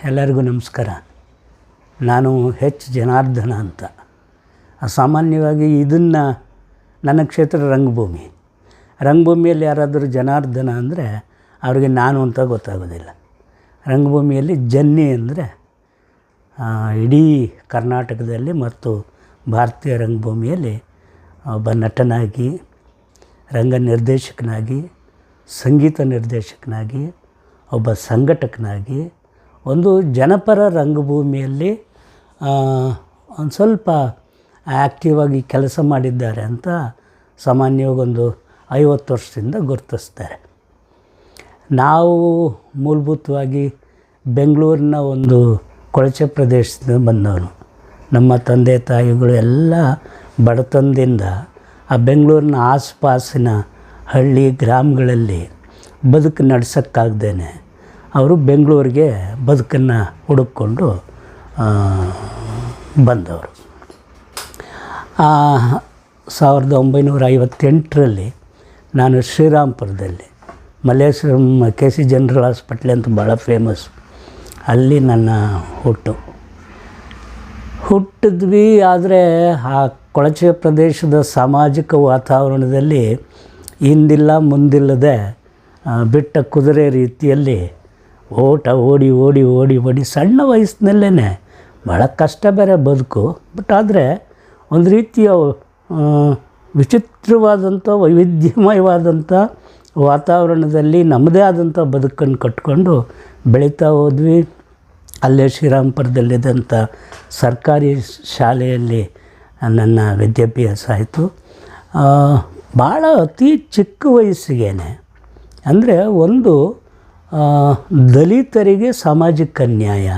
ಎಲ್ಲರಿಗೂ ನಮಸ್ಕಾರ. ನಾನು ಎಚ್ ಜನಾರ್ದನ ಅಂತ. ಸಾಮಾನ್ಯವಾಗಿ ಇದನ್ನು ನನ್ನ ಕ್ಷೇತ್ರ ರಂಗಭೂಮಿಯಲ್ಲಿ ಯಾರಾದರೂ ಜನಾರ್ದನ ಅಂದರೆ ಅವ್ರಿಗೆ ನಾನು ಅಂತ ಗೊತ್ತಾಗೋದಿಲ್ಲ. ರಂಗಭೂಮಿಯಲ್ಲಿ ಜನ್ನಿ ಅಂದರೆ ಇಡೀ ಕರ್ನಾಟಕದಲ್ಲಿ ಮತ್ತು ಭಾರತೀಯ ರಂಗಭೂಮಿಯಲ್ಲಿ ಒಬ್ಬ ನಟನಾಗಿ, ರಂಗ ನಿರ್ದೇಶಕನಾಗಿ, ಸಂಗೀತ ನಿರ್ದೇಶಕನಾಗಿ, ಒಬ್ಬ ಸಂಘಟಕನಾಗಿ, ಒಂದು ಜನಪರ ರಂಗಭೂಮಿಯಲ್ಲಿ ಒಂದು ಸ್ವಲ್ಪ ಆ್ಯಕ್ಟಿವ್ ಆಗಿ ಕೆಲಸ ಮಾಡಿದ್ದಾರೆ ಅಂತ ಸಾಮಾನ್ಯವಾಗಿ ಒಂದು 50 ವರ್ಷದಿಂದ ಗುರುತಿಸ್ತಾರೆ. ನಾವು ಮೂಲಭೂತವಾಗಿ ಬೆಂಗಳೂರಿನ ಒಂದು ಕೊಳಚೆ ಪ್ರದೇಶದಿಂದ ಬಂದವನು. ನಮ್ಮ ತಂದೆ ತಾಯಿಗಳು ಎಲ್ಲ ಬಡತನದಿಂದ ಆ ಬೆಂಗಳೂರಿನ ಆಸುಪಾಸಿನ ಹಳ್ಳಿ ಗ್ರಾಮಗಳಲ್ಲಿ ಬದುಕು ನಡೆಸೋಕ್ಕಾಗ್ದೇನೆ ಅವರು ಬೆಂಗಳೂರಿಗೆ ಬದುಕನ್ನು ಹುಡುಕೊಂಡು ಬಂದವರು. 1958ರಲ್ಲಿ ನಾನು ಶ್ರೀರಾಮ್ಪುರದಲ್ಲಿ ಮಲ್ಲೇಶ್ವರಂ KC ಜನರಲ್ ಹಾಸ್ಪಿಟ್ಲ್ ಅಂತ ಭಾಳ ಫೇಮಸ್, ಅಲ್ಲಿ ನನ್ನ ಹುಟ್ಟಿದ್ವಿ. ಆದರೆ ಆ ಕೊಳಚೆ ಪ್ರದೇಶದ ಸಾಮಾಜಿಕ ವಾತಾವರಣದಲ್ಲಿ ಹಿಂದಿಲ್ಲ ಮುಂದಿಲ್ಲದೆ ಬಿಟ್ಟ ಕುದುರೆ ರೀತಿಯಲ್ಲಿ ಓಡಿ ಸಣ್ಣ ವಯಸ್ಸಿನಲ್ಲೇ ಭಾಳ ಕಷ್ಟ ಬೇರೆ ಬದುಕು. ಬಟ್ ಆದರೆ ಒಂದು ರೀತಿಯ ವಿಚಿತ್ರವಾದಂಥ ವೈವಿಧ್ಯಮಯವಾದಂಥ ವಾತಾವರಣದಲ್ಲಿ ನಮ್ಮದೇ ಆದಂಥ ಬದುಕನ್ನು ಕಟ್ಕೊಂಡು ಬೆಳೀತಾ ಹೋದ್ವಿ. ಅಲ್ಲೇ ಶ್ರೀರಾಮ್ಪುರದಲ್ಲಿದ್ದಂಥ ಸರ್ಕಾರಿ ಶಾಲೆಯಲ್ಲಿ ನನ್ನ ವಿದ್ಯಾಭ್ಯಾಸ ಆಯಿತು. ಭಾಳ ಅತಿ ಚಿಕ್ಕ ವಯಸ್ಸಿಗೆ ಅಂದರೆ ಒಂದು ದಲಿತರಿಗೆ ಸಾಮಾಜಿಕ ನ್ಯಾಯ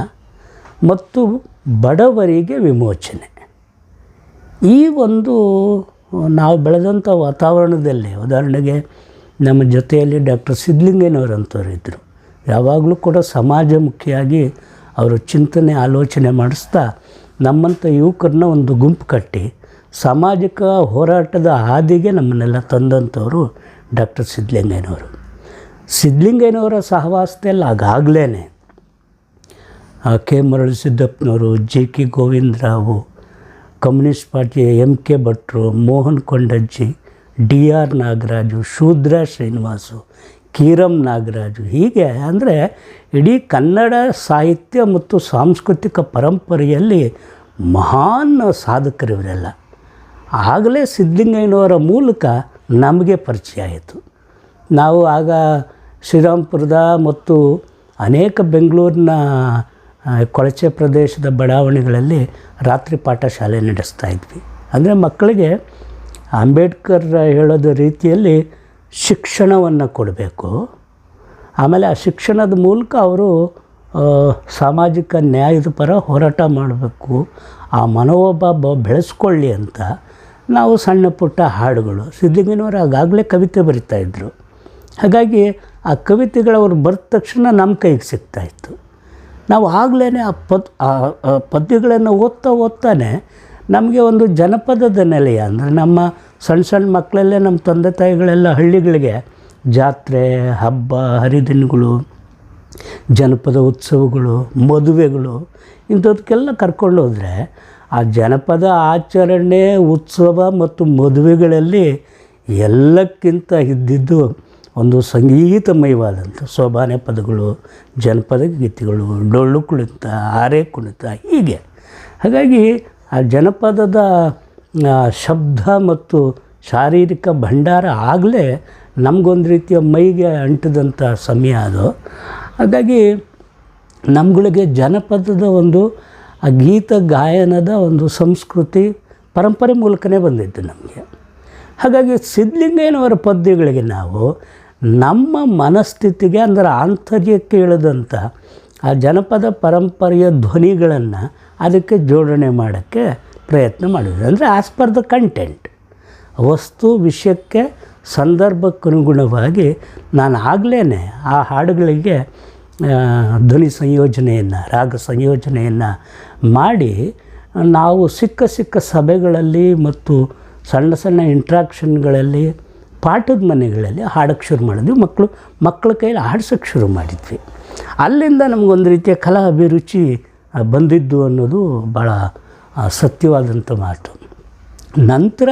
ಮತ್ತು ಬಡವರಿಗೆ ವಿಮೋಚನೆ, ಈ ಒಂದು ನಾವು ಬೆಳೆದಂಥ ವಾತಾವರಣದಲ್ಲಿ, ಉದಾಹರಣೆಗೆ ನಮ್ಮ ಜೊತೆಯಲ್ಲಿ ಡಾಕ್ಟರ್ ಸಿದ್ಧಲಿಂಗಯ್ಯನವರಂಥವ್ರು ಇದ್ದರು. ಯಾವಾಗಲೂ ಕೂಡ ಸಮಾಜಮುಖಿಯಾಗಿ ಅವರು ಚಿಂತನೆ ಆಲೋಚನೆ ಮಾಡಿಸ್ತಾ ನಮ್ಮಂಥ ಯುವಕರನ್ನ ಒಂದು ಗುಂಪು ಕಟ್ಟಿ ಸಾಮಾಜಿಕ ಹೋರಾಟದ ಹಾದಿಗೆ ನಮ್ಮನ್ನೆಲ್ಲ ತಂದಂಥವರು ಡಾಕ್ಟರ್ ಸಿದ್ಧಲಿಂಗಯ್ಯನವರ ಸಹವಾಸದಲ್ಲಿ ಆಗಾಗಲೇ ಕೆ ಮರಳಸಿದ್ದಪ್ಪನವರು, JK ಗೋವಿಂದರಾವು, ಕಮ್ಯುನಿಸ್ಟ್ ಪಾರ್ಟಿಯ MK ಭಟ್ರು, ಮೋಹನ್ ಕೊಂಡಜ್ಜಿ, DR ನಾಗರಾಜು, ಶೂದ್ರ ಶ್ರೀನಿವಾಸು, ಕೀರಂ ನಾಗರಾಜು, ಹೀಗೆ ಅಂದರೆ ಇಡೀ ಕನ್ನಡ ಸಾಹಿತ್ಯ ಮತ್ತು ಸಾಂಸ್ಕೃತಿಕ ಪರಂಪರೆಯಲ್ಲಿ ಮಹಾನ್ ಸಾಧಕರಿವರೆಲ್ಲ. ಆಗಲೇ ಸಿದ್ಧಲಿಂಗಯ್ಯನವರ ಮೂಲಕ ನಮಗೆ ಪರಿಚಯ ಆಯಿತು. ನಾವು ಆಗ ಶ್ರೀರಾಮ್ಪುರದ ಮತ್ತು ಅನೇಕ ಬೆಂಗಳೂರಿನ ಕೊಳಚೆ ಪ್ರದೇಶದ ಬಡಾವಣೆಗಳಲ್ಲಿ ರಾತ್ರಿ ಪಾಠಶಾಲೆ ನಡೆಸ್ತಾ ಇದ್ವಿ. ಅಂದರೆ ಮಕ್ಕಳಿಗೆ ಅಂಬೇಡ್ಕರ್ ಹೇಳೋದ ರೀತಿಯಲ್ಲಿ ಶಿಕ್ಷಣವನ್ನು ಕೊಡಬೇಕು, ಆಮೇಲೆ ಆ ಶಿಕ್ಷಣದ ಮೂಲಕ ಅವರು ಸಾಮಾಜಿಕ ನ್ಯಾಯದ ಪರ ಹೋರಾಟ ಮಾಡಬೇಕು, ಆ ಮನೋಭಾವ ಬೆಳೆಸ್ಕೊಳ್ಳಿ ಅಂತ ನಾವು ಸಣ್ಣ ಪುಟ್ಟ ಹಾಡುಗಳು, ಸಿದ್ಧಲಿಂಗಯ್ಯನವರು ಆಗಾಗಲೇ ಕವಿತೆ ಬರಿತಾಯಿದ್ರು. ಹಾಗಾಗಿ ಆ ಕವಿತೆಗಳವರು ಬರೆದ ತಕ್ಷಣ ನಮ್ಮ ಕೈಗೆ ಸಿಗ್ತಾಯಿತ್ತು. ನಾವು ಆಗಲೇ ಆ ಪದ್ಯಗಳನ್ನು ಓದ್ತಾನೆ ನಮಗೆ ಒಂದು ಜನಪದದ ನೆಲೆಯ, ಅಂದರೆ ನಮ್ಮ ಸಣ್ಣ ಮಕ್ಕಳಲ್ಲೇ ನಮ್ಮ ತಂದೆ ತಾಯಿಗಳೆಲ್ಲ ಹಳ್ಳಿಗಳಿಗೆ ಜಾತ್ರೆ, ಹಬ್ಬ, ಹರಿದಿನಗಳು, ಜನಪದ ಉತ್ಸವಗಳು, ಮದುವೆಗಳು ಇಂಥದಕ್ಕೆಲ್ಲ ಕರ್ಕೊಂಡು ಹೋದರೆ ಆ ಜನಪದ ಆಚರಣೆ, ಉತ್ಸವ ಮತ್ತು ಮದುವೆಗಳಲ್ಲಿ ಎಲ್ಲಕ್ಕಿಂತ ಇದ್ದಿದ್ದು ಒಂದು ಸಂಗೀತಮಯವಾದಂಥ ಸೋಬಾನೆ ಪದಗಳು, ಜನಪದ ಗೀತೆಗಳು, ಡೊಳ್ಳು ಕುಣಿತ, ಆರೆ ಕುಣಿತ, ಹೀಗೆ. ಹಾಗಾಗಿ ಆ ಜನಪದದ ಶಬ್ದ ಮತ್ತು ಶಾರೀರಿಕ ಭಂಡಾರ ಆಗಲೇ ನಮಗೊಂದು ರೀತಿಯ ಮೈಗೆ ಅಂಟಿದಂಥ ಸಮಯ ಅದು. ಹಾಗಾಗಿ ನಮ್ಗಳಿಗೆ ಜನಪದದ ಒಂದು ಆ ಗೀತ ಗಾಯನದ ಒಂದು ಸಂಸ್ಕೃತಿ ಪರಂಪರೆ ಮೂಲಕನೇ ಬಂದಿದ್ದು ನಮಗೆ. ಹಾಗಾಗಿ ಸಿದ್ಧಲಿಂಗಯ್ಯನವರ ಪದ್ಯಗಳಿಗೆ ನಾವು ನಮ್ಮ ಮನಸ್ಥಿತಿಗೆ, ಅಂದರೆ ಆಂತರ್ಯಕ್ಕೆ ಇಳಿದಂಥ ಆ ಜನಪದ ಪರಂಪರೆಯ ಧ್ವನಿಗಳನ್ನು ಅದಕ್ಕೆ ಜೋಡಣೆ ಮಾಡೋಕ್ಕೆ ಪ್ರಯತ್ನ ಮಾಡಿದ್ವಿ. ಅಂದರೆ ಆಸ್ ಪರ್ ದ ಕಂಟೆಂಟ್, ವಸ್ತು ವಿಷಯಕ್ಕೆ ಸಂದರ್ಭಕ್ಕನುಗುಣವಾಗಿ ನಾನು ಆಗಲೇ ಆ ಹಾಡುಗಳಿಗೆ ಧ್ವನಿ ಸಂಯೋಜನೆಯನ್ನು, ರಾಗ ಸಂಯೋಜನೆಯನ್ನು ಮಾಡಿ ನಾವು ಸಿಕ್ಕ ಸಭೆಗಳಲ್ಲಿ ಮತ್ತು ಸಣ್ಣ ಇಂಟ್ರಾಕ್ಷನ್ಗಳಲ್ಲಿ, ಪಾಠದ ಮನೆಗಳಲ್ಲಿ ಹಾಡೋಕ್ಕೆ ಶುರು ಮಾಡಿದ್ವಿ. ಮಕ್ಕಳ ಕೈಯಲ್ಲಿ ಹಾಡ್ಸೋಕ್ಕೆ ಶುರು ಮಾಡಿದ್ವಿ. ಅಲ್ಲಿಂದ ನಮಗೊಂದು ರೀತಿಯ ಕಲಾ ಅಭಿರುಚಿ ಬಂದಿದ್ದು ಅನ್ನೋದು ಭಾಳ ಸತ್ಯವಾದಂಥ ಮಾತು. ನಂತರ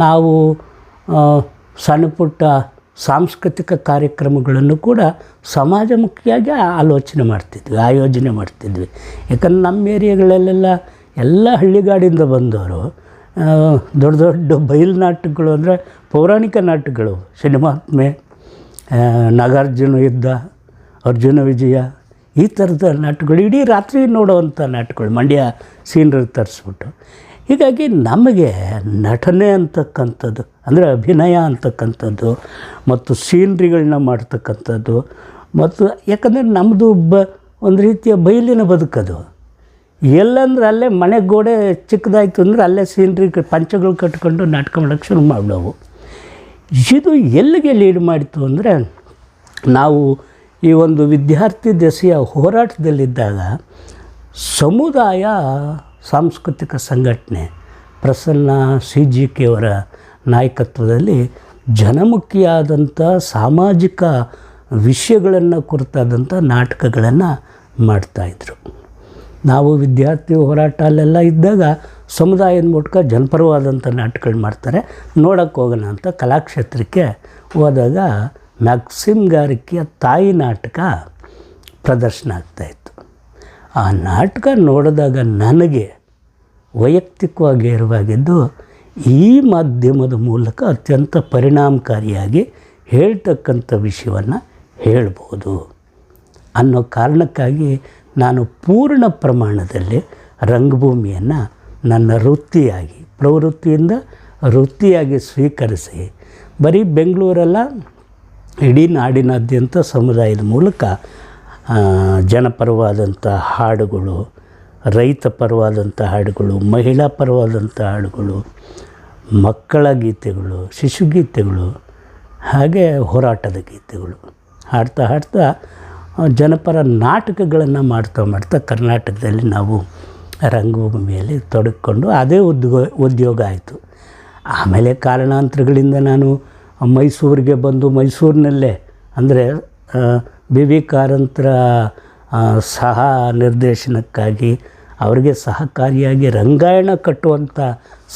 ನಾವು ಸಣ್ಣ ಪುಟ್ಟ ಸಾಂಸ್ಕೃತಿಕ ಕಾರ್ಯಕ್ರಮಗಳನ್ನು ಕೂಡ ಸಮಾಜಮುಖಿಯಾಗಿ ಆಲೋಚನೆ ಮಾಡ್ತಿದ್ವಿ, ಆಯೋಜನೆ ಮಾಡ್ತಿದ್ವಿ. ಯಾಕಂದ್ರೆ ನಮ್ಮ ಏರಿಯಾಗಳಲ್ಲೆಲ್ಲ ಎಲ್ಲ ಹಳ್ಳಿಗಾಡಿಂದ ಬಂದವರು ದೊಡ್ಡ ದೊಡ್ಡ ಬಯಲು ನಾಟಕಗಳು ಅಂದರೆ ಪೌರಾಣಿಕ ನಾಟಕಗಳು, ಸಿನಿಮಾತ್ಮೆ, ನಾಗಾರ್ಜುನ ಯುದ್ಧ, ಅರ್ಜುನ ವಿಜಯ, ಈ ಥರದ ನಾಟಕಗಳು ಇಡೀ ರಾತ್ರಿ ನೋಡುವಂಥ ನಾಟಕಗಳು, ಮಂಡ್ಯ ಸೀನರಿ ತರಿಸ್ಬಿಟ್ಟು. ಹೀಗಾಗಿ ನಮಗೆ ನಟನೆ ಅಂತಕ್ಕಂಥದ್ದು ಅಂದರೆ ಅಭಿನಯ ಅಂತಕ್ಕಂಥದ್ದು ಮತ್ತು ಸೀನ್ರಿಗಳನ್ನ ಮಾಡ್ತಕ್ಕಂಥದ್ದು ಮತ್ತು ಯಾಕಂದರೆ ನಮ್ಮದು ಒಂದು ರೀತಿಯ ಬಯಲಿನ ಬದುಕದು. ಎಲ್ಲಂದ್ರೆ ಅಲ್ಲೇ ಮನೆ ಗೋಡೆ ಚಿಕ್ಕದಾಯಿತು ಅಂದರೆ ಅಲ್ಲೇ ಸೀನ್ರಿ ಪಂಚಗಳು ಕಟ್ಕೊಂಡು ನಾಟಕ ಮಾಡೋಕ್ಕೆ ಶುರು ಮಾಡೋವು. ಇದು ಎಲ್ಲಿಗೆ ಲೀಡ್ ಮಾಡಿತು ಅಂದರೆ, ನಾವು ಈ ಒಂದು ವಿದ್ಯಾರ್ಥಿ ದೆಸೆಯ ಹೋರಾಟದಲ್ಲಿದ್ದಾಗ ಸಮುದಾಯ ಸಾಂಸ್ಕೃತಿಕ ಸಂಘಟನೆ ಪ್ರಸನ್ನ CGK ಅವರ ನಾಯಕತ್ವದಲ್ಲಿ ಜನಮುಖಿಯಾದಂಥ ಸಾಮಾಜಿಕ ವಿಷಯಗಳನ್ನು ಕುರಿತಾದಂಥ ನಾಟಕಗಳನ್ನು ಮಾಡ್ತಾಯಿದ್ರು. ನಾವು ವಿದ್ಯಾರ್ಥಿ ಹೋರಾಟ ಅಲ್ಲೆಲ್ಲ ಇದ್ದಾಗ ಸಮುದಾಯದ ಮೂಲಕ ಜನಪರವಾದಂಥ ನಾಟಕಗಳು ಮಾಡ್ತಾರೆ, ನೋಡೋಕ್ಕೆ ಹೋಗೋಣ ಅಂತ ಕಲಾಕ್ಷೇತ್ರಕ್ಕೆ ಹೋದಾಗ ಮ್ಯಾಕ್ಸಿಮ್ ಗಾರಿಕೆಯ ತಾಯಿ ನಾಟಕ ಪ್ರದರ್ಶನ ಆಗ್ತಾಯಿತ್ತು. ಆ ನಾಟಕ ನೋಡಿದಾಗ ನನಗೆ ವೈಯಕ್ತಿಕವಾಗಿ ಇರುವಾಗಿದ್ದು ಈ ಮಾಧ್ಯಮದ ಮೂಲಕ ಅತ್ಯಂತ ಪರಿಣಾಮಕಾರಿಯಾಗಿ ಹೇಳ್ತಕ್ಕಂಥ ವಿಷಯವನ್ನು ಹೇಳ್ಬೋದು ಅನ್ನೋ ಕಾರಣಕ್ಕಾಗಿ ನಾನು ಪೂರ್ಣ ಪ್ರಮಾಣದಲ್ಲಿ ರಂಗಭೂಮಿಯನ್ನು ನನ್ನ ವೃತ್ತಿಯಾಗಿ, ಪ್ರವೃತ್ತಿಯಿಂದ ವೃತ್ತಿಯಾಗಿ ಸ್ವೀಕರಿಸಿ ಬರೀ ಬೆಂಗಳೂರಲ್ಲ ಇಡೀ ನಾಡಿನಾದ್ಯಂತ ಸಮುದಾಯದ ಮೂಲಕ ಜನಪರವಾದಂಥ ಹಾಡುಗಳು, ರೈತ ಪರವಾದಂಥ ಹಾಡುಗಳು, ಮಹಿಳಾ ಪರವಾದಂಥ ಹಾಡುಗಳು, ಮಕ್ಕಳ ಗೀತೆಗಳು, ಶಿಶುಗೀತೆಗಳು, ಹಾಗೆ ಹೋರಾಟದ ಗೀತೆಗಳು ಹಾಡ್ತಾ ಹಾಡ್ತಾ ಜನಪರ ನಾಟಕಗಳನ್ನು ಮಾಡ್ತಾ ಕರ್ನಾಟಕದಲ್ಲಿ ನಾವು ರಂಗಭೂಮಿಯಲ್ಲಿ ತೊಡಗಿಕೊಂಡು ಅದೇ ಉದ್ಯೋಗ ಆಯಿತು. ಆಮೇಲೆ ಕಾರಣಾಂತರಗಳಿಂದ ನಾನು ಮೈಸೂರಿಗೆ ಬಂದು ಮೈಸೂರಿನಲ್ಲೇ ಅಂದರೆ BV ಕಾರಂತರ ಸಹ ನಿರ್ದೇಶನಕ್ಕಾಗಿ ಅವರಿಗೆ ಸಹಕಾರಿಯಾಗಿ ರಂಗಾಯಣ ಕಟ್ಟುವಂಥ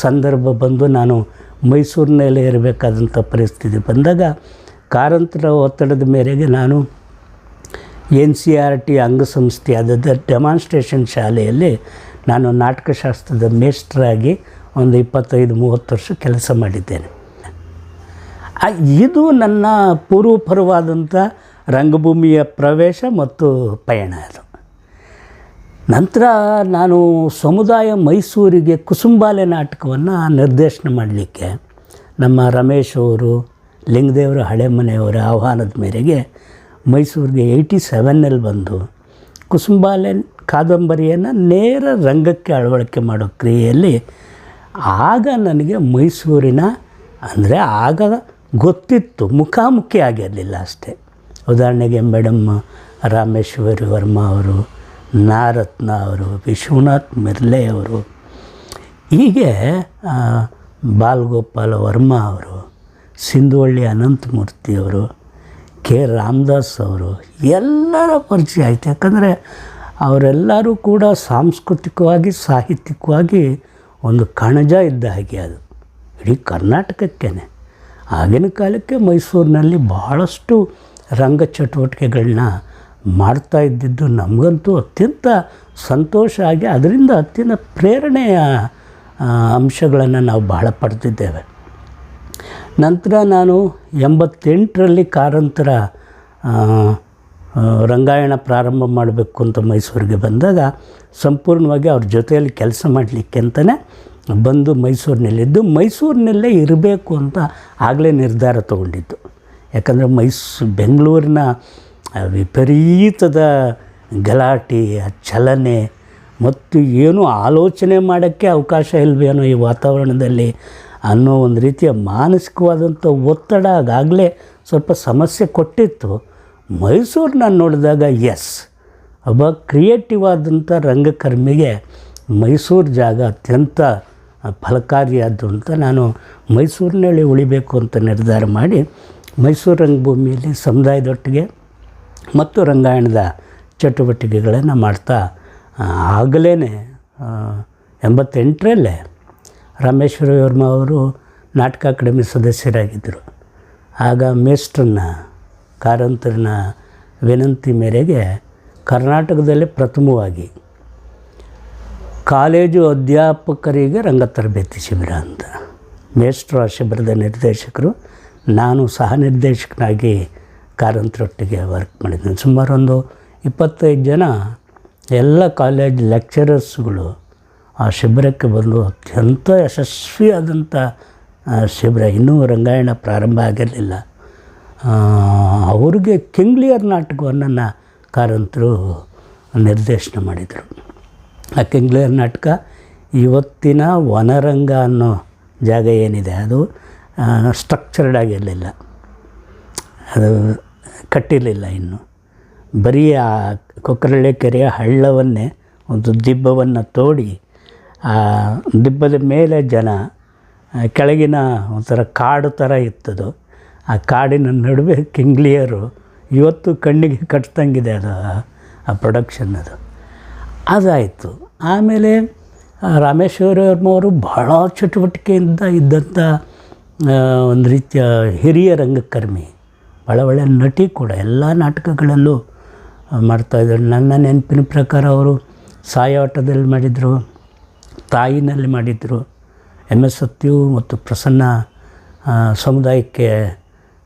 ಸಂದರ್ಭ ಬಂದು ನಾನು ಮೈಸೂರಿನಲ್ಲೇ ಇರಬೇಕಾದಂಥ ಪರಿಸ್ಥಿತಿ ಬಂದಾಗ ಕಾರಂತರ ಒತ್ತಡದ ಮೇರೆಗೆ ನಾನು NCERT ಅಂಗಸಂಸ್ಥೆಯಾದ ಡೆಮಾನ್ಸ್ಟ್ರೇಷನ್ ಶಾಲೆಯಲ್ಲಿ ನಾನು ನಾಟಕಶಾಸ್ತ್ರದ ಮೇಸ್ಟ್ರಾಗಿ ಒಂದು 25-30 ವರ್ಷ ಕೆಲಸ ಮಾಡಿದ್ದೇನೆ. ಇದು ನನ್ನ ಪೂರ್ವಪರವಾದಂಥ ರಂಗಭೂಮಿಯ ಪ್ರವೇಶ ಮತ್ತು ಪಯಣ. ಅದು ನಂತರ ನಾನು ಸಮುದಾಯ ಮೈಸೂರಿಗೆ ಕುಸುಂಬಾಲೆ ನಾಟಕವನ್ನು ನಿರ್ದೇಶನ ಮಾಡಲಿಕ್ಕೆ ನಮ್ಮ ರಮೇಶ್ ಅವರು, ಲಿಂಗದೇವರ ಹಳೆ ಮನೆಯವರ ಆಹ್ವಾನದ ಮೇರೆಗೆ ಮೈಸೂರಿಗೆ 87ನಲ್ಲಿ ಬಂದು ಕುಸುಂಬಾಲೆ ಕಾದಂಬರಿಯನ್ನು ನೇರ ರಂಗಕ್ಕೆ ಅಳವಡಿಕೆ ಮಾಡೋ ಕ್ರಿಯೆಯಲ್ಲಿ ಆಗ ನನಗೆ ಮೈಸೂರಿನ ಅಂದರೆ ಆಗ ಗೊತ್ತಿತ್ತು, ಮುಖಾಮುಖಿ ಆಗಿರಲಿಲ್ಲ ಅಷ್ಟೇ. ಉದಾಹರಣೆಗೆ ಮೇಡಮ್ ರಾಮೇಶ್ವರಿ ವರ್ಮಾ ಅವರು, ನಾರತ್ನ ಅವರು, ವಿಶ್ವನಾಥ್ ಮಿರ್ಲೆ ಅವರು, ಹೀಗೆ ಬಾಲಗೋಪಾಲ ವರ್ಮಾ ಅವರು, ಸಿಂಧುವಳ್ಳಿ ಅನಂತಮೂರ್ತಿಯವರು, ಕೆ ರಾಮದಾಸ್ ಅವರು, ಎಲ್ಲರ ಪರಿಚಯ ಆಯಿತು. ಯಾಕಂದರೆ ಅವರೆಲ್ಲರೂ ಕೂಡ ಸಾಂಸ್ಕೃತಿಕವಾಗಿ ಸಾಹಿತ್ಯಿಕವಾಗಿ ಒಂದು ಕಣಜ ಇದ್ದ ಹಾಗೆ ಅದು ಇಡೀ ಕರ್ನಾಟಕಕ್ಕೇ. ಆಗಿನ ಕಾಲಕ್ಕೆ ಮೈಸೂರಿನಲ್ಲಿ ಭಾಳಷ್ಟು ರಂಗ ಚಟುವಟಿಕೆಗಳನ್ನ ಮಾಡ್ತಾ ಇದ್ದಿದ್ದು ನಮಗಂತೂ ಅತ್ಯಂತ ಸಂತೋಷ ಆಗಿ ಅದರಿಂದ ಅತ್ಯಂತ ಪ್ರೇರಣೆಯ ಅಂಶಗಳನ್ನು ನಾವು ಬಹಳ ಪಡೆದಿದ್ದೇವೆ. ನಂತರ ನಾನು 88ರಲ್ಲಿ ಕಾರಂತರ ರಂಗಾಯಣ ಪ್ರಾರಂಭ ಮಾಡಬೇಕು ಅಂತ ಮೈಸೂರಿಗೆ ಬಂದಾಗ ಸಂಪೂರ್ಣವಾಗಿ ಅವ್ರ ಜೊತೆಯಲ್ಲಿ ಕೆಲಸ ಮಾಡಲಿಕ್ಕೆ ಅಂತಲೇ ಬಂದು ಮೈಸೂರಿನಲ್ಲಿದ್ದು ಮೈಸೂರಿನಲ್ಲೇ ಇರಬೇಕು ಅಂತ ಆಗಲೇ ನಿರ್ಧಾರ ತೊಗೊಂಡಿದ್ದು. ಯಾಕಂದರೆ ಬೆಂಗಳೂರಿನ ವಿಪರೀತದ ಗಲಾಟೆ, ಚಲನೆ ಮತ್ತು ಏನು ಆಲೋಚನೆ ಮಾಡೋಕ್ಕೆ ಅವಕಾಶ ಇಲ್ವೇನೋ ಈ ವಾತಾವರಣದಲ್ಲಿ ಅನ್ನೋ ಒಂದು ರೀತಿಯ ಮಾನಸಿಕವಾದಂಥ ಒತ್ತಡ ಆಗಾಗಲೇ ಸ್ವಲ್ಪ ಸಮಸ್ಯೆ ಕೊಟ್ಟಿತ್ತು. ಮೈಸೂರನ್ನ ನೋಡಿದಾಗ ಒಬ್ಬ ಕ್ರಿಯೇಟಿವ್ ಆದಂಥ ರಂಗಕರ್ಮಿಗೆ ಮೈಸೂರು ಜಾಗ ಅತ್ಯಂತ ಫಲಕಾರಿಯಾದ್ದು ಅಂತ ನಾನು ಮೈಸೂರಿನಲ್ಲಿ ಉಳಿಬೇಕು ಅಂತ ನಿರ್ಧಾರ ಮಾಡಿ ಮೈಸೂರು ರಂಗಭೂಮಿಯಲ್ಲಿ ಸಮುದಾಯದೊಟ್ಟಿಗೆ ಮತ್ತು ರಂಗಾಯಣದ ಚಟುವಟಿಕೆಗಳನ್ನು ಮಾಡ್ತಾ ಆಗಲೇ 88ರಲ್ಲೇ ರಾಮೇಶ್ವರ ವರ್ಮ ಅವರು ನಾಟಕ ಅಕಾಡೆಮಿ ಸದಸ್ಯರಾಗಿದ್ದರು. ಆಗ ಮೇಸ್ಟ್ರನ್ನ ಕಾರಂತರನ ವಿನಂತಿ ಮೇರೆಗೆ ಕರ್ನಾಟಕದಲ್ಲೇ ಪ್ರಥಮವಾಗಿ ಕಾಲೇಜು ಅಧ್ಯಾಪಕರಿಗೆ ರಂಗ ತರಬೇತಿ ಶಿಬಿರ ಅಂತ ಮೇಸ್ಟ್ರು ಆ ಶಿಬಿರದ ನಿರ್ದೇಶಕರು, ನಾನು ಸಹ ನಿರ್ದೇಶಕನಾಗಿ ಕಾರಂತರೊಟ್ಟಿಗೆ ವರ್ಕ್ ಮಾಡಿದ್ದೀನಿ. ಸುಮಾರು ಒಂದು 25 ಜನ ಎಲ್ಲ ಕಾಲೇಜ್ ಲೆಕ್ಚರರ್ಸ್ಗಳು ಆ ಶಿಬಿರಕ್ಕೆ ಬಂದು ಅತ್ಯಂತ ಯಶಸ್ವಿಯಾದಂಥ ಶಿಬಿರ. ಇನ್ನೂ ರಂಗಾಯಣ ಪ್ರಾರಂಭ ಆಗಿರಲಿಲ್ಲ. ಅವ್ರಿಗೆ ಕಿಂಗ್ಲಿಯರ್ ನಾಟಕವನ್ನು ಕಾರಂತರು ನಿರ್ದೇಶನ ಮಾಡಿದರು. ಆ ಕಿಂಗ್ಲಿಯರ್ ನಾಟಕ ಇವತ್ತಿನ ವನರಂಗ ಅನ್ನೋ ಜಾಗ ಏನಿದೆ ಅದು ಸ್ಟ್ರಕ್ಚರ್ಡ್ ಆಗಿರಲಿಲ್ಲ, ಅದು ಕಟ್ಟಿರಲಿಲ್ಲ. ಇನ್ನು ಬರೀ ಆ ಕೊಕ್ಕರಳ್ಳಿ ಕೆರೆಯ ಹಳ್ಳವನ್ನೇ ಒಂದು ದಿಬ್ಬವನ್ನು ತೋಡಿ ಆ ದಿಬ್ಬದ ಮೇಲೆ ಜನ, ಕೆಳಗಿನ ಒಂಥರ ಕಾಡು ಥರ ಇತ್ತದು. ಆ ಕಾಡಿನ ನಡುವೆ ಕಿಂಗ್ಲಿಯರು ಇವತ್ತು ಕಣ್ಣಿಗೆ ಕಟ್ತಂಗಿದೆ ಅದು ಆ ಪ್ರೊಡಕ್ಷನ್. ಅದಾಯಿತು. ಆಮೇಲೆ ರಾಮೇಶ್ವರ ವರ್ಮ ಅವರು ಭಾಳ ಚಟುವಟಿಕೆಯಿಂದ ಇದ್ದಂಥ ಒಂದು ರೀತಿಯ ಹಿರಿಯ ರಂಗಕರ್ಮಿ, ಭಾಳ ಒಳ್ಳೆಯ ನಟಿ ಕೂಡ. ಎಲ್ಲ ನಾಟಕಗಳಲ್ಲೂ ಮಾಡ್ತಾಯಿದ್ರು. ನನ್ನ ನೆನಪಿನ ಪ್ರಕಾರ ಅವರು ಸಾಯಾಟದಲ್ಲಿ ಮಾಡಿದರು, ತಾಯಿನಲ್ಲಿ ಮಾಡಿದರು, MS ಸತ್ಯು ಮತ್ತು ಪ್ರಸನ್ನ ಸಮುದಾಯಕ್ಕೆ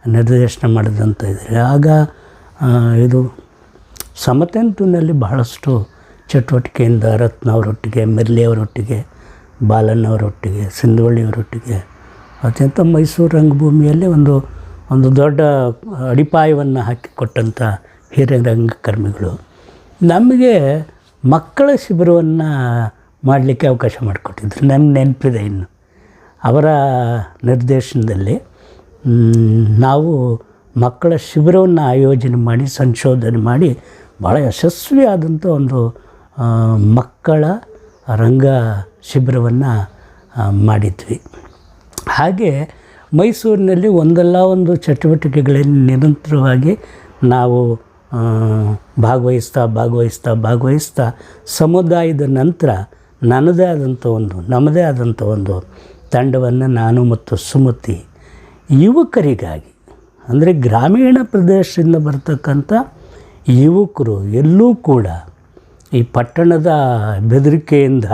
ನಿರ್ದೇಶನ ಮಾಡಿದಂಥ ಇದ್ದಾರೆ. ಆಗ ಇದು ಸಮತೆಂತುನಲ್ಲಿ ಬಹಳಷ್ಟು ಚಟುವಟಿಕೆಯಿಂದ ರತ್ನ ಅವರೊಟ್ಟಿಗೆ, ಮಿರ್ಲಿ ಅವರೊಟ್ಟಿಗೆ, ಬಾಲನ್ ಅವರೊಟ್ಟಿಗೆ, ಸಿಂಧುವಳ್ಳಿಯವರೊಟ್ಟಿಗೆ ಅತ್ಯಂತ ಮೈಸೂರು ರಂಗಭೂಮಿಯಲ್ಲಿ ಒಂದು ದೊಡ್ಡ ಅಡಿಪಾಯವನ್ನು ಹಾಕಿಕೊಟ್ಟಂಥ ಹಿರಿಯ ರಂಗಕರ್ಮಿಗಳು. ನಮಗೆ ಮಕ್ಕಳ ಶಿಬಿರವನ್ನು ಮಾಡಲಿಕ್ಕೆ ಅವಕಾಶ ಮಾಡಿಕೊಟ್ಟಿದ್ರು. ನಮ್ಗೆ ನೆನಪಿದೆ ಇನ್ನು ಅವರ ನಿರ್ದೇಶನದಲ್ಲಿ ನಾವು ಮಕ್ಕಳ ಶಿಬಿರವನ್ನು ಆಯೋಜನೆ ಮಾಡಿ ಸಂಶೋಧನೆ ಮಾಡಿ ಭಾಳ ಯಶಸ್ವಿಯಾದಂಥ ಒಂದು ಮಕ್ಕಳ ರಂಗ ಶಿಬಿರವನ್ನು ಮಾಡಿದ್ವಿ. ಹಾಗೆ ಮೈಸೂರಿನಲ್ಲಿ ಒಂದಲ್ಲ ಒಂದು ಚಟುವಟಿಕೆಗಳಲ್ಲಿ ನಿರಂತರವಾಗಿ ನಾವು ಭಾಗವಹಿಸ್ತಾ ಸಮುದಾಯದ ನಂತರ ನಮ್ಮದೇ ಆದಂಥ ಒಂದು ತಂಡವನ್ನು ನಾನು ಮತ್ತು ಸುಮತಿ ಯುವಕರಿಗಾಗಿ, ಅಂದರೆ ಗ್ರಾಮೀಣ ಪ್ರದೇಶದಿಂದ ಬರ್ತಕ್ಕಂಥ ಯುವಕರು ಎಲ್ಲೂ ಕೂಡ ಈ ಪಟ್ಟಣದ ಬೆದರಿಕೆಯಿಂದ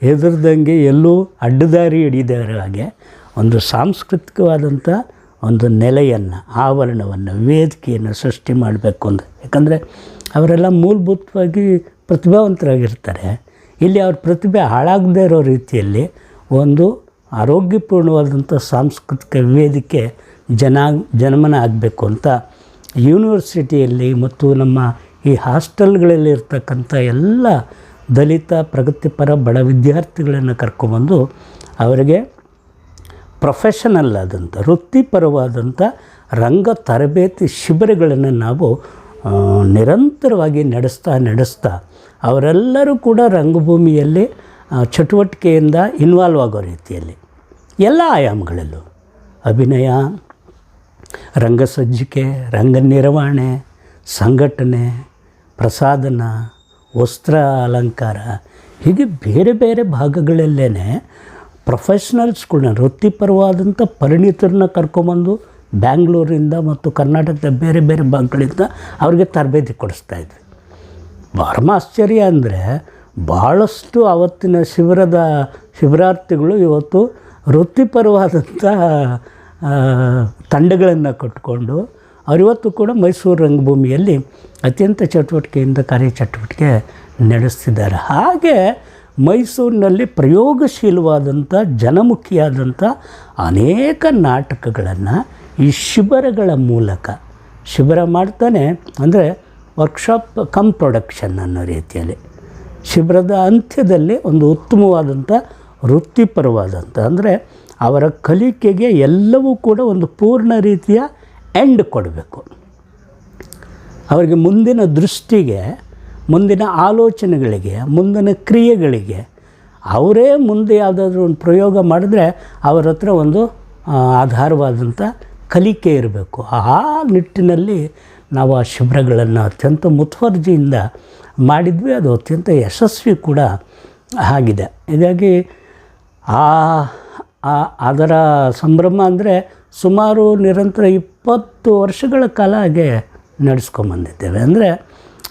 ಹೆದರ್ದಂಗೆ ಎಲ್ಲೂ ಅಡ್ಡದಾರಿ ಹಿಡಿದರ ಹಾಗೆ ಒಂದು ಸಾಂಸ್ಕೃತಿಕವಾದಂಥ ಒಂದು ನೆಲೆಯನ್ನು, ಆವರಣವನ್ನು, ವೇದಿಕೆಯನ್ನು ಸೃಷ್ಟಿ ಮಾಡಬೇಕು ಅಂತ. ಯಾಕಂದರೆ ಅವರೆಲ್ಲ ಮೂಲಭೂತವಾಗಿ ಪ್ರತಿಭಾವಂತರಾಗಿರ್ತಾರೆ. ಇಲ್ಲಿ ಅವ್ರ ಪ್ರತಿಭೆ ಹಾಳಾಗದೇ ಇರೋ ರೀತಿಯಲ್ಲಿ ಒಂದು ಆರೋಗ್ಯಪೂರ್ಣವಾದಂಥ ಸಾಂಸ್ಕೃತಿಕ ವೇದಿಕೆ ಜನಮನ ಆಗಬೇಕು ಅಂತ ಯೂನಿವರ್ಸಿಟಿಯಲ್ಲಿ ಮತ್ತು ನಮ್ಮ ಈ ಹಾಸ್ಟೆಲ್ಗಳಲ್ಲಿ ಇರ್ತಕ್ಕಂಥ ಎಲ್ಲ ದಲಿತ ಪ್ರಗತಿಪರ ಬಡ ವಿದ್ಯಾರ್ಥಿಗಳನ್ನು ಕರ್ಕೊಂಬಂದು ಅವರಿಗೆ ಪ್ರೊಫೆಷನಲ್ ಆದಂಥ ವೃತ್ತಿಪರವಾದಂಥ ರಂಗ ತರಬೇತಿ ಶಿಬಿರಗಳನ್ನು ನಾವು ನಿರಂತರವಾಗಿ ನಡೆಸ್ತಾ ಅವರೆಲ್ಲರೂ ಕೂಡ ರಂಗಭೂಮಿಯಲ್ಲಿ ಚಟುವಟಿಕೆಯಿಂದ ಇನ್ವಾಲ್ವ್ ಆಗೋ ರೀತಿಯಲ್ಲಿ ಎಲ್ಲ ಆಯಾಮಗಳಲ್ಲೂ ಅಭಿನಯ, ರಂಗಸಜ್ಜಿಕೆ, ರಂಗ ನಿರ್ವಹಣೆ, ಸಂಘಟನೆ, ಪ್ರಸಾದನ, ವಸ್ತ್ರ ಅಲಂಕಾರ, ಹೀಗೆ ಬೇರೆ ಬೇರೆ ಭಾಗಗಳಲ್ಲೇ ಪ್ರೊಫೆಷ್ನಲ್ಸ್ಗಳನ್ನ, ವೃತ್ತಿಪರವಾದಂಥ ಪರಿಣಿತರನ್ನ ಕರ್ಕೊಂಬಂದು ಬ್ಯಾಂಗ್ಳೂರಿಂದ ಮತ್ತು ಕರ್ನಾಟಕದ ಬೇರೆ ಬೇರೆ ಭಾಗಗಳಿಂದ ಅವ್ರಿಗೆ ತರಬೇತಿ ಕೊಡಿಸ್ತಾಯಿದ್ವಿ. ಪರಮ ಆಶ್ಚರ್ಯ ಅಂದರೆ ಭಾಳಷ್ಟು ಆವತ್ತಿನ ಶಿಬಿರಾರ್ಥಿಗಳು ಇವತ್ತು ವೃತ್ತಿಪರವಾದಂಥ ತಂಡಗಳನ್ನು ಕಟ್ಟಿಕೊಂಡು ಅವರಿವತ್ತು ಕೂಡ ಮೈಸೂರು ರಂಗಭೂಮಿಯಲ್ಲಿ ಅತ್ಯಂತ ಚಟುವಟಿಕೆಯಿಂದ ಕಾರ್ಯಚಟುವಟಿಕೆ ನಡೆಸ್ತಿದ್ದಾರೆ. ಹಾಗೆ ಮೈಸೂರಿನಲ್ಲಿ ಪ್ರಯೋಗಶೀಲವಾದಂಥ ಜನಮುಖಿಯಾದಂಥ ಅನೇಕ ನಾಟಕಗಳನ್ನು ಈ ಶಿಬಿರಗಳ ಮೂಲಕ ಶಿಬಿರ ಮಾಡ್ತಾನೆ, ಅಂದರೆ ವರ್ಕ್ಶಾಪ್ ಕಮ್ ಪ್ರೊಡಕ್ಷನ್ ಅನ್ನೋ ರೀತಿಯಲ್ಲಿ ಶಿಬಿರದ ಅಂತ್ಯದಲ್ಲಿ ಒಂದು ಉತ್ತಮವಾದಂಥ ವೃತ್ತಿಪರವಾದಂಥ, ಅಂದರೆ ಅವರ ಕಲಿಕೆಗೆ ಎಲ್ಲವೂ ಕೂಡ ಒಂದು ಪೂರ್ಣ ರೀತಿಯ ಎಂಡ್ ಕೊಡಬೇಕು. ಅವರಿಗೆ ಮುಂದಿನ ದೃಷ್ಟಿಗೆ, ಮುಂದಿನ ಆಲೋಚನೆಗಳಿಗೆ, ಮುಂದಿನ ಕ್ರಿಯೆಗಳಿಗೆ ಅವರೇ ಮುಂದೆ ಯಾವುದಾದ್ರೂ ಒಂದು ಪ್ರಯೋಗ ಮಾಡಿದ್ರೆ ಅವರ ಹತ್ರ ಒಂದು ಆಧಾರವಾದಂಥ ಕಲಿಕೆ ಇರಬೇಕು. ಆ ನಿಟ್ಟಿನಲ್ಲಿ ನಾವು ಆ ಶಿಬಿರಗಳನ್ನು ಅತ್ಯಂತ ಮುತುವರ್ಜಿಯಿಂದ ಮಾಡಿದ್ವಿ. ಅದು ಅತ್ಯಂತ ಯಶಸ್ವಿ ಕೂಡ ಆಗಿದೆ. ಹೀಗಾಗಿ ಅದರ ಸಂಭ್ರಮ ಅಂದರೆ ಸುಮಾರು ನಿರಂತರ 20 ವರ್ಷಗಳ ಕಾಲ ಹಾಗೆ ನಡೆಸ್ಕೊಂಬಂದಿದ್ದೇವೆ. ಅಂದರೆ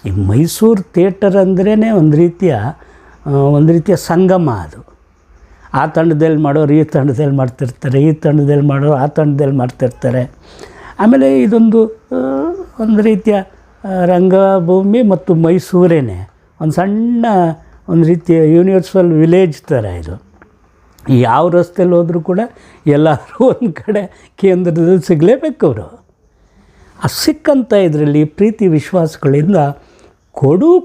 ಈ ಮೈಸೂರು ಥಿಯೇಟರ್ ಅಂದ್ರೇ ಒಂದು ರೀತಿಯ ಸಂಗಮ. ಅದು ಆ ತಂಡದಲ್ಲಿ ಮಾಡೋರು ಈ ತಂಡದಲ್ಲಿ ಮಾಡ್ತಿರ್ತಾರೆ, ಈ ತಂಡದಲ್ಲಿ ಮಾಡೋರು ಆ ತಂಡದಲ್ಲಿ ಮಾಡ್ತಿರ್ತಾರೆ. ಆಮೇಲೆ ಇದೊಂದು ಒಂದು ರೀತಿಯ ರಂಗಭೂಮಿ ಮತ್ತು ಮೈಸೂರೇ ಒಂದು ಸಣ್ಣ ಒಂದು ರೀತಿಯ ಯೂನಿವರ್ಸಲ್ ವಿಲೇಜ್ ಥರ ಇದು. ಯಾವ ರಸ್ತೆಯಲ್ಲಿ ಹೋದರೂ ಕೂಡ ಎಲ್ಲರೂ ಒಂದು ಕಡೆ ಕೇಂದ್ರದಲ್ಲಿ ಸಿಗಲೇಬೇಕು ಅವರು. ಆ ಸಿಕ್ಕಂಥ ಇದರಲ್ಲಿ ಪ್ರೀತಿ ವಿಶ್ವಾಸಗಳಿಂದ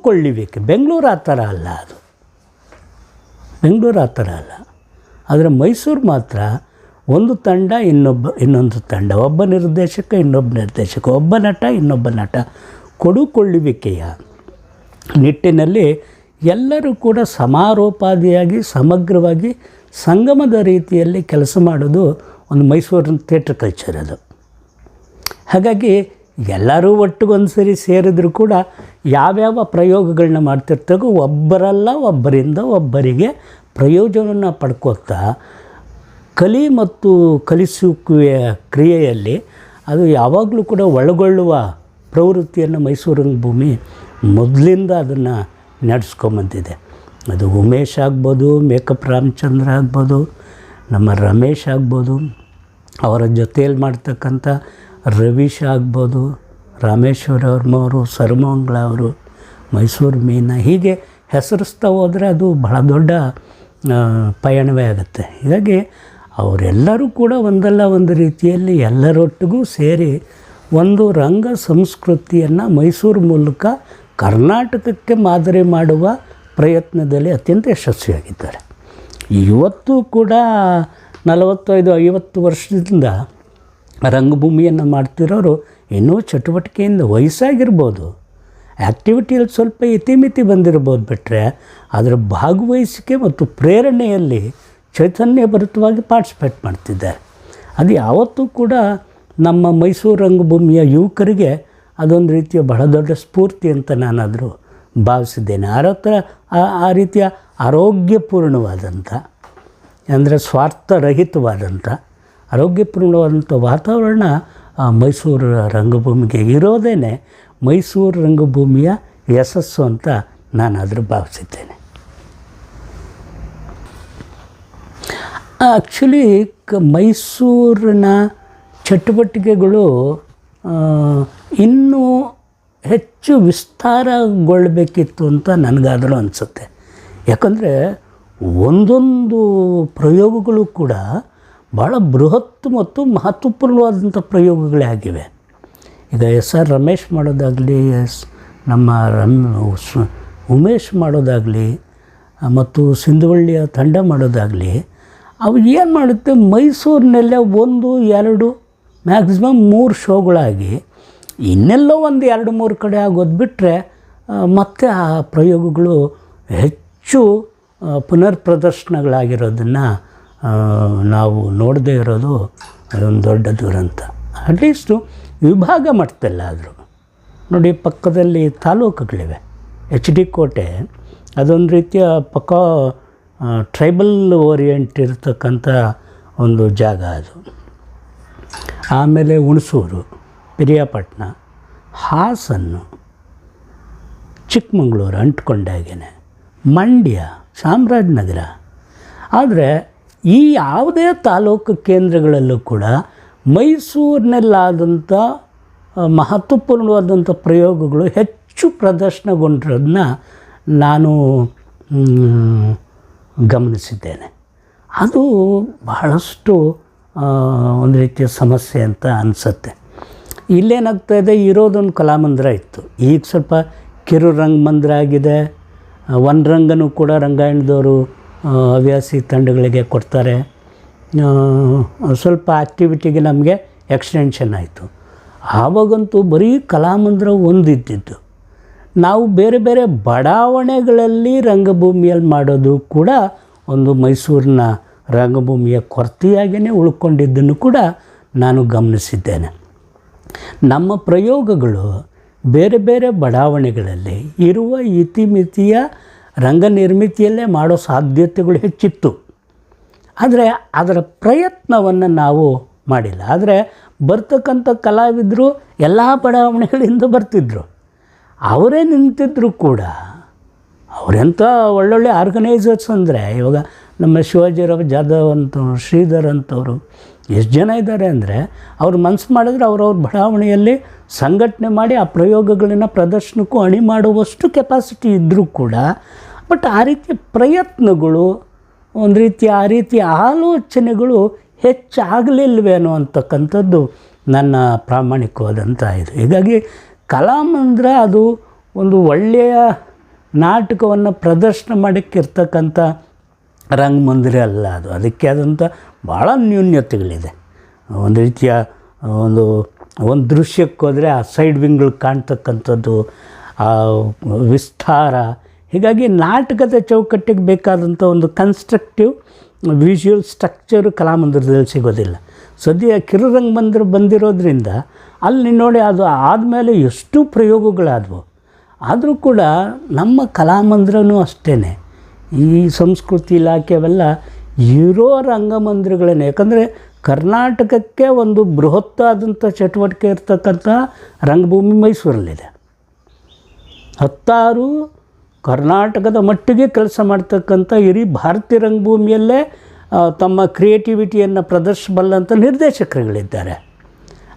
ಕೊಳ್ಳಿಬೇಕು. ಬೆಂಗಳೂರು ಆ ಥರ ಅಲ್ಲ, ಅದು ಬೆಂಗಳೂರು ಆ ಥರ ಅಲ್ಲ. ಆದರೆ ಮೈಸೂರು ಮಾತ್ರ ಒಂದು ತಂಡ ಇನ್ನೊಂದು ತಂಡ, ಒಬ್ಬ ನಿರ್ದೇಶಕ ಇನ್ನೊಬ್ಬ ನಿರ್ದೇಶಕ, ಒಬ್ಬ ನಟ ಇನ್ನೊಬ್ಬ ನಟ, ಕೊಳ್ಳುವಿಕೆಯ ನಿಟ್ಟಿನಲ್ಲಿ ಎಲ್ಲರೂ ಕೂಡ ಸಮಾರೋಪಾದಿಯಾಗಿ ಸಮಗ್ರವಾಗಿ ಸಂಗಮದ ರೀತಿಯಲ್ಲಿ ಕೆಲಸ ಮಾಡೋದು ಒಂದು ಮೈಸೂರಿನ ಥಿಯೇಟ್ರ್ ಕಲ್ಚರ್ ಅದು. ಹಾಗಾಗಿ ಎಲ್ಲರೂ ಒಟ್ಟಿಗೊಂದು ಸರಿ ಸೇರಿದ್ರು ಕೂಡ ಯಾವ್ಯಾವ ಪ್ರಯೋಗಗಳನ್ನ ಮಾಡ್ತಿರ್ತಾಗೋ ಒಬ್ಬರಲ್ಲ ಒಬ್ಬರಿಂದ ಒಬ್ಬರಿಗೆ ಪ್ರಯೋಜನವನ್ನು ಪಡ್ಕೋತಾ ಕಲಿ ಮತ್ತು ಕಲಿಸುವಿಕೆಯ ಕ್ರಿಯೆಯಲ್ಲಿ ಅದು ಯಾವಾಗಲೂ ಕೂಡ ಒಳಗೊಳ್ಳುವ ಪ್ರವೃತ್ತಿಯನ್ನು ಮೈಸೂರು ರಂಗಭೂಮಿ ಮೊದಲಿಂದ ಅದನ್ನು ನಡೆಸ್ಕೊಂಬಂದಿದೆ. ಅದು ಉಮೇಶ್ ಆಗ್ಬೋದು, ಮೇಕಪ್ ರಾಮಚಂದ್ರ ಆಗ್ಬೋದು, ನಮ್ಮ ರಮೇಶ್ ಆಗ್ಬೋದು, ಅವರ ಜೊತೆಯಲ್ಲಿ ಮಾಡ್ತಕ್ಕಂಥ ರವೀಶ್ ಆಗ್ಬೋದು, ರಾಮೇಶ್ವರ ಅವರು, ಸರ್ಮಂಗಳ ಅವರು, ಮೈಸೂರು ಮೀನಾ, ಹೀಗೆ ಹೆಸರಿಸ್ತಾ ಹೋದರೆ ಅದು ಬಹಳ ದೊಡ್ಡ ಪಯಣವೇ ಆಗುತ್ತೆ. ಹೀಗಾಗಿ ಅವರೆಲ್ಲರೂ ಕೂಡ ಒಂದಲ್ಲ ಒಂದು ರೀತಿಯಲ್ಲಿ ಎಲ್ಲರೊಟ್ಟಿಗೂ ಸೇರಿ ಒಂದು ರಂಗ ಸಂಸ್ಕೃತಿಯನ್ನು ಮೈಸೂರು ಮೂಲಕ ಕರ್ನಾಟಕಕ್ಕೆ ಮಾದರಿ ಮಾಡುವ ಪ್ರಯತ್ನದಲ್ಲಿ ಅತ್ಯಂತ ಯಶಸ್ವಿಯಾಗಿದ್ದಾರೆ. ಇವತ್ತು ಕೂಡ 45-50 ವರ್ಷದಿಂದ ರಂಗಭೂಮಿಯನ್ನು ಮಾಡ್ತಿರೋರು ಇನ್ನೂ ಚಟುವಟಿಕೆಯಿಂದ ವಯಸ್ಸಾಗಿರ್ಬೋದು, ಆ್ಯಕ್ಟಿವಿಟಿಯಲ್ಲಿ ಸ್ವಲ್ಪ ಇತಿಮಿತಿ ಬಂದಿರ್ಬೋದು ಬಿಟ್ಟರೆ ಅದರ ಭಾಗವಹಿಸಿಕೆ ಮತ್ತು ಪ್ರೇರಣೆಯಲ್ಲಿ ಚೈತನ್ಯಭರಿತವಾಗಿ ಪಾರ್ಟಿಸಿಪೇಟ್ ಮಾಡ್ತಿದ್ದಾರೆ. ಅದು ಯಾವತ್ತೂ ಕೂಡ ನಮ್ಮ ಮೈಸೂರು ರಂಗಭೂಮಿಯ ಯುವಕರಿಗೆ ಅದೊಂದು ರೀತಿಯ ಬಹಳ ದೊಡ್ಡ ಸ್ಫೂರ್ತಿ ಅಂತ ನಾನಾದರೂ ಭಾವಿಸಿದ್ದೇನೆ. ಆ ರೀತಿಯ ಆರೋಗ್ಯಪೂರ್ಣವಾದಂಥ, ಅಂದರೆ ಸ್ವಾರ್ಥರಹಿತವಾದಂಥ ಆರೋಗ್ಯಪೂರ್ಣವಾದಂಥ ವಾತಾವರಣ ಮೈಸೂರು ರಂಗಭೂಮಿಗೆ ಇರೋದೇ ಮೈಸೂರು ರಂಗಭೂಮಿಯ ಯಶಸ್ಸು ಅಂತ ನಾನಾದರೂ ಭಾವಿಸಿದ್ದೇನೆ. ಆ್ಯಕ್ಚುಲಿ ಮೈಸೂರಿನ ಚಟುವಟಿಕೆಗಳು ಇನ್ನೂ ಹೆಚ್ಚು ವಿಸ್ತಾರಗೊಳ್ಳಬೇಕಿತ್ತು ಅಂತ ನನಗಾದರೂ ಅನಿಸುತ್ತೆ. ಯಾಕಂದರೆ ಒಂದೊಂದು ಪ್ರಯೋಗಗಳು ಕೂಡ ಭಾಳ ಬೃಹತ್ ಮತ್ತು ಮಹತ್ವಪೂರ್ಣವಾದಂಥ ಪ್ರಯೋಗಗಳೇ ಆಗಿವೆ. ಈಗ SR ರಮೇಶ್ ಮಾಡೋದಾಗಲಿ, ನಮ್ಮ ಉಮೇಶ್ ಮಾಡೋದಾಗಲಿ ಮತ್ತು ಸಿಂಧುವಳ್ಳಿಯ ತಂಡ ಮಾಡೋದಾಗಲಿ, ಅವು ಏನು ಮಾಡುತ್ತೆ, ಮೈಸೂರಿನಲ್ಲೇ 1, 2 ಮ್ಯಾಕ್ಸಿಮಮ್ 3 ಶೋಗಳಾಗಿ ಇನ್ನೆಲ್ಲೋ ಒಂದು 2-3 ಕಡೆ ಆಗೋದು ಬಿಟ್ಟರೆ ಮತ್ತೆ ಆ ಪ್ರಯೋಗಗಳು ಹೆಚ್ಚು ಪುನರ್ ಪ್ರದರ್ಶನಗಳಾಗಿರೋದನ್ನು ನಾವು ನೋಡದೇ ಇರೋದು ಅದೊಂದು ದೊಡ್ಡ ದುರಂತ. ಅಟ್ಲೀಸ್ಟು ವಿಭಾಗ ಮಟ್ಟದಲ್ಲ ಆದರೂ ನೋಡಿ, ಪಕ್ಕದಲ್ಲಿ ತಾಲೂಕುಗಳಿವೆ. HD ಕೋಟೆ ಅದೊಂದು ರೀತಿಯ ಪಕ್ಕ ಟ್ರೈಬಲ್ ಓರಿಯೆಂಟ್ ಇರತಕ್ಕಂಥ ಒಂದು ಜಾಗ ಅದು. ಆಮೇಲೆ ಹುಣಸೂರು, ಪಿರಿಯಾಪಟ್ಟಣ, ಹಾಸನ್ನು, ಚಿಕ್ಕಮಗಳೂರು ಅಂಟ್ಕೊಂಡಾಗೇನೆ, ಮಂಡ್ಯ, ಚಾಮರಾಜನಗರ. ಆದರೆ ಈ ಯಾವುದೇ ತಾಲೂಕು ಕೇಂದ್ರಗಳಲ್ಲೂ ಕೂಡ ಮೈಸೂರಿನಲ್ಲಾದಂಥ ಮಹತ್ವಪೂರ್ಣವಾದಂಥ ಪ್ರಯೋಗಗಳು ಹೆಚ್ಚು ಪ್ರದರ್ಶನಗೊಂಡಿರೋದನ್ನ ನಾನು ಗಮನಿಸಿದ್ದೇನೆ. ಅದು ಬಹಳಷ್ಟು ಒಂದು ರೀತಿಯ ಸಮಸ್ಯೆ ಅಂತ ಅನಿಸುತ್ತೆ. ಇಲ್ಲೇನಾಗ್ತಾಯಿದೆ, ಇರೋದೊಂದು ಕಲಾಮಂದಿರ ಇತ್ತು, ಈಗ ಸ್ವಲ್ಪ ಕಿರು ರಂಗಮಂದಿರ ಆಗಿದೆ. ವನರಂಗನೂ ಕೂಡ ರಂಗಾಯಣದವರು ಹವ್ಯಾಸಿ ತಂಡಗಳಿಗೆ ಕೊಡ್ತಾರೆ. ಸ್ವಲ್ಪ ಆ್ಯಕ್ಟಿವಿಟಿಗೆ ನಮಗೆ ಎಕ್ಸ್ಟೆನ್ಷನ್ ಆಯಿತು. ಆವಾಗಂತೂ ಬರೀ ಕಲಾಮಂದಿರ ಒಂದಿದ್ದು. ನಾವು ಬೇರೆ ಬೇರೆ ಬಡಾವಣೆಗಳಲ್ಲಿ ರಂಗಭೂಮಿಯಲ್ಲಿ ಮಾಡೋದು ಕೂಡ ಒಂದು ಮೈಸೂರಿನ ರಂಗಭೂಮಿಯ ಕೊರತೆಯಾಗಿಯೇ ಉಳ್ಕೊಂಡಿದ್ದನ್ನು ಕೂಡ ನಾನು ಗಮನಿಸಿದ್ದೇನೆ. ನಮ್ಮ ಪ್ರಯೋಗಗಳು ಬೇರೆ ಬೇರೆ ಬಡಾವಣೆಗಳಲ್ಲಿ ಇರುವ ಇತಿಮಿತಿಯ ರಂಗನಿರ್ಮಿತಿಯಲ್ಲೇ ಮಾಡೋ ಸಾಧ್ಯತೆಗಳು ಹೆಚ್ಚಿತ್ತು. ಆದರೆ ಅದರ ಪ್ರಯತ್ನವನ್ನು ನಾವು ಮಾಡಿಲ್ಲ. ಆದರೆ ಬರ್ತಕ್ಕಂಥ ಕಲಾವಿದರು ಎಲ್ಲ ಬಡಾವಣೆಗಳಿಂದ ಬರ್ತಿದ್ದರು. ಅವರೇ ನಿಂತಿದ್ದರೂ ಕೂಡ ಅವರೆಂಥ ಒಳ್ಳೊಳ್ಳೆ ಆರ್ಗನೈಸರ್ಸ್ ಅಂದರೆ, ಇವಾಗ ನಮ್ಮ ಶಿವಾಜಿರಾವ್ ಜಾಧವ್ ಅಂತವರು, ಶ್ರೀಧರ್ ಅಂತವರು ಎಷ್ಟು ಜನ ಇದ್ದಾರೆ ಅಂದರೆ, ಅವ್ರು ಮನಸ್ಸು ಮಾಡಿದ್ರೆ ಅವ್ರವ್ರ ಬಡಾವಣೆಯಲ್ಲಿ ಸಂಘಟನೆ ಮಾಡಿ ಆ ಪ್ರಯೋಗಗಳನ್ನು ಪ್ರದರ್ಶನಕ್ಕೂ ಅಣಿ ಮಾಡುವಷ್ಟು ಕೆಪಾಸಿಟಿ ಇದ್ದರೂ ಕೂಡ, ಬಟ್ ಆ ರೀತಿಯ ಪ್ರಯತ್ನಗಳು, ಒಂದು ರೀತಿಯ ಆ ರೀತಿಯ ಆಲೋಚನೆಗಳು ಹೆಚ್ಚಾಗಲಿಲ್ವೇನೋ ಅಂತಕ್ಕಂಥದ್ದು ನನ್ನ ಪ್ರಾಮಾಣಿಕವಾದಂಥ ಇದು. ಹೀಗಾಗಿ ಕಲಾಮಂದಿರ ಅದು ಒಂದು ಒಳ್ಳೆಯ ನಾಟಕವನ್ನು ಪ್ರದರ್ಶನ ಮಾಡೋಕ್ಕಿರ್ತಕ್ಕಂಥ ರಂಗಮಂದಿರ ಅಲ್ಲ. ಅದಕ್ಕೆ ಆದಂಥ ಭಾಳ ನ್ಯೂನ್ಯತೆಗಳಿದೆ. ಒಂದು ರೀತಿಯ ಒಂದು ದೃಶ್ಯಕ್ಕೆ ಹೋದರೆ ಆ ಸೈಡ್ ವಿಂಗ್ಗಳು ಕಾಣ್ತಕ್ಕಂಥದ್ದು, ಆ ವಿಸ್ತಾರ. ಹೀಗಾಗಿ ನಾಟಕದ ಚೌಕಟ್ಟಿಗೆ ಬೇಕಾದಂಥ ಒಂದು ಕನ್ಸ್ಟ್ರಕ್ಟಿವ್ ವಿಷುವಲ್ ಸ್ಟ್ರಕ್ಚರು ಕಲಾಮಂದಿರದಲ್ಲಿ ಸಿಗೋದಿಲ್ಲ. ಸದ್ಯ ಕಿರುರಂಗಮಂದಿರ ಬಂದಿರೋದ್ರಿಂದ ಅಲ್ಲಿ ನೋಡಿ ಅದು ಆದಮೇಲೆ ಎಷ್ಟು ಪ್ರಯೋಗಗಳಾದವು. ಆದರೂ ಕೂಡ ನಮ್ಮ ಕಲಾಮಂದಿರನೂ ಅಷ್ಟೇ, ಈ ಸಂಸ್ಕೃತಿ ಇಲಾಖೆ ಅವೆಲ್ಲ ಇರೋ ರಂಗಮಂದಿರಗಳನ್ನೇ. ಯಾಕಂದರೆ ಕರ್ನಾಟಕಕ್ಕೆ ಒಂದು ಬೃಹತ್ತಾದಂಥ ಚಟುವಟಿಕೆ ಇರ್ತಕ್ಕಂಥ ರಂಗಭೂಮಿ ಮೈಸೂರಲ್ಲಿದೆ. 10 ಕರ್ನಾಟಕದ ಮಟ್ಟಿಗೆ ಕೆಲಸ ಮಾಡ್ತಕ್ಕಂಥ ಇಡೀ ಭಾರತೀಯ ರಂಗಭೂಮಿಯಲ್ಲೇ ತಮ್ಮ ಕ್ರಿಯೇಟಿವಿಟಿಯನ್ನು ಪ್ರದರ್ಶಿಸಬಲ್ಲಂಥ ನಿರ್ದೇಶಕರುಗಳಿದ್ದಾರೆ.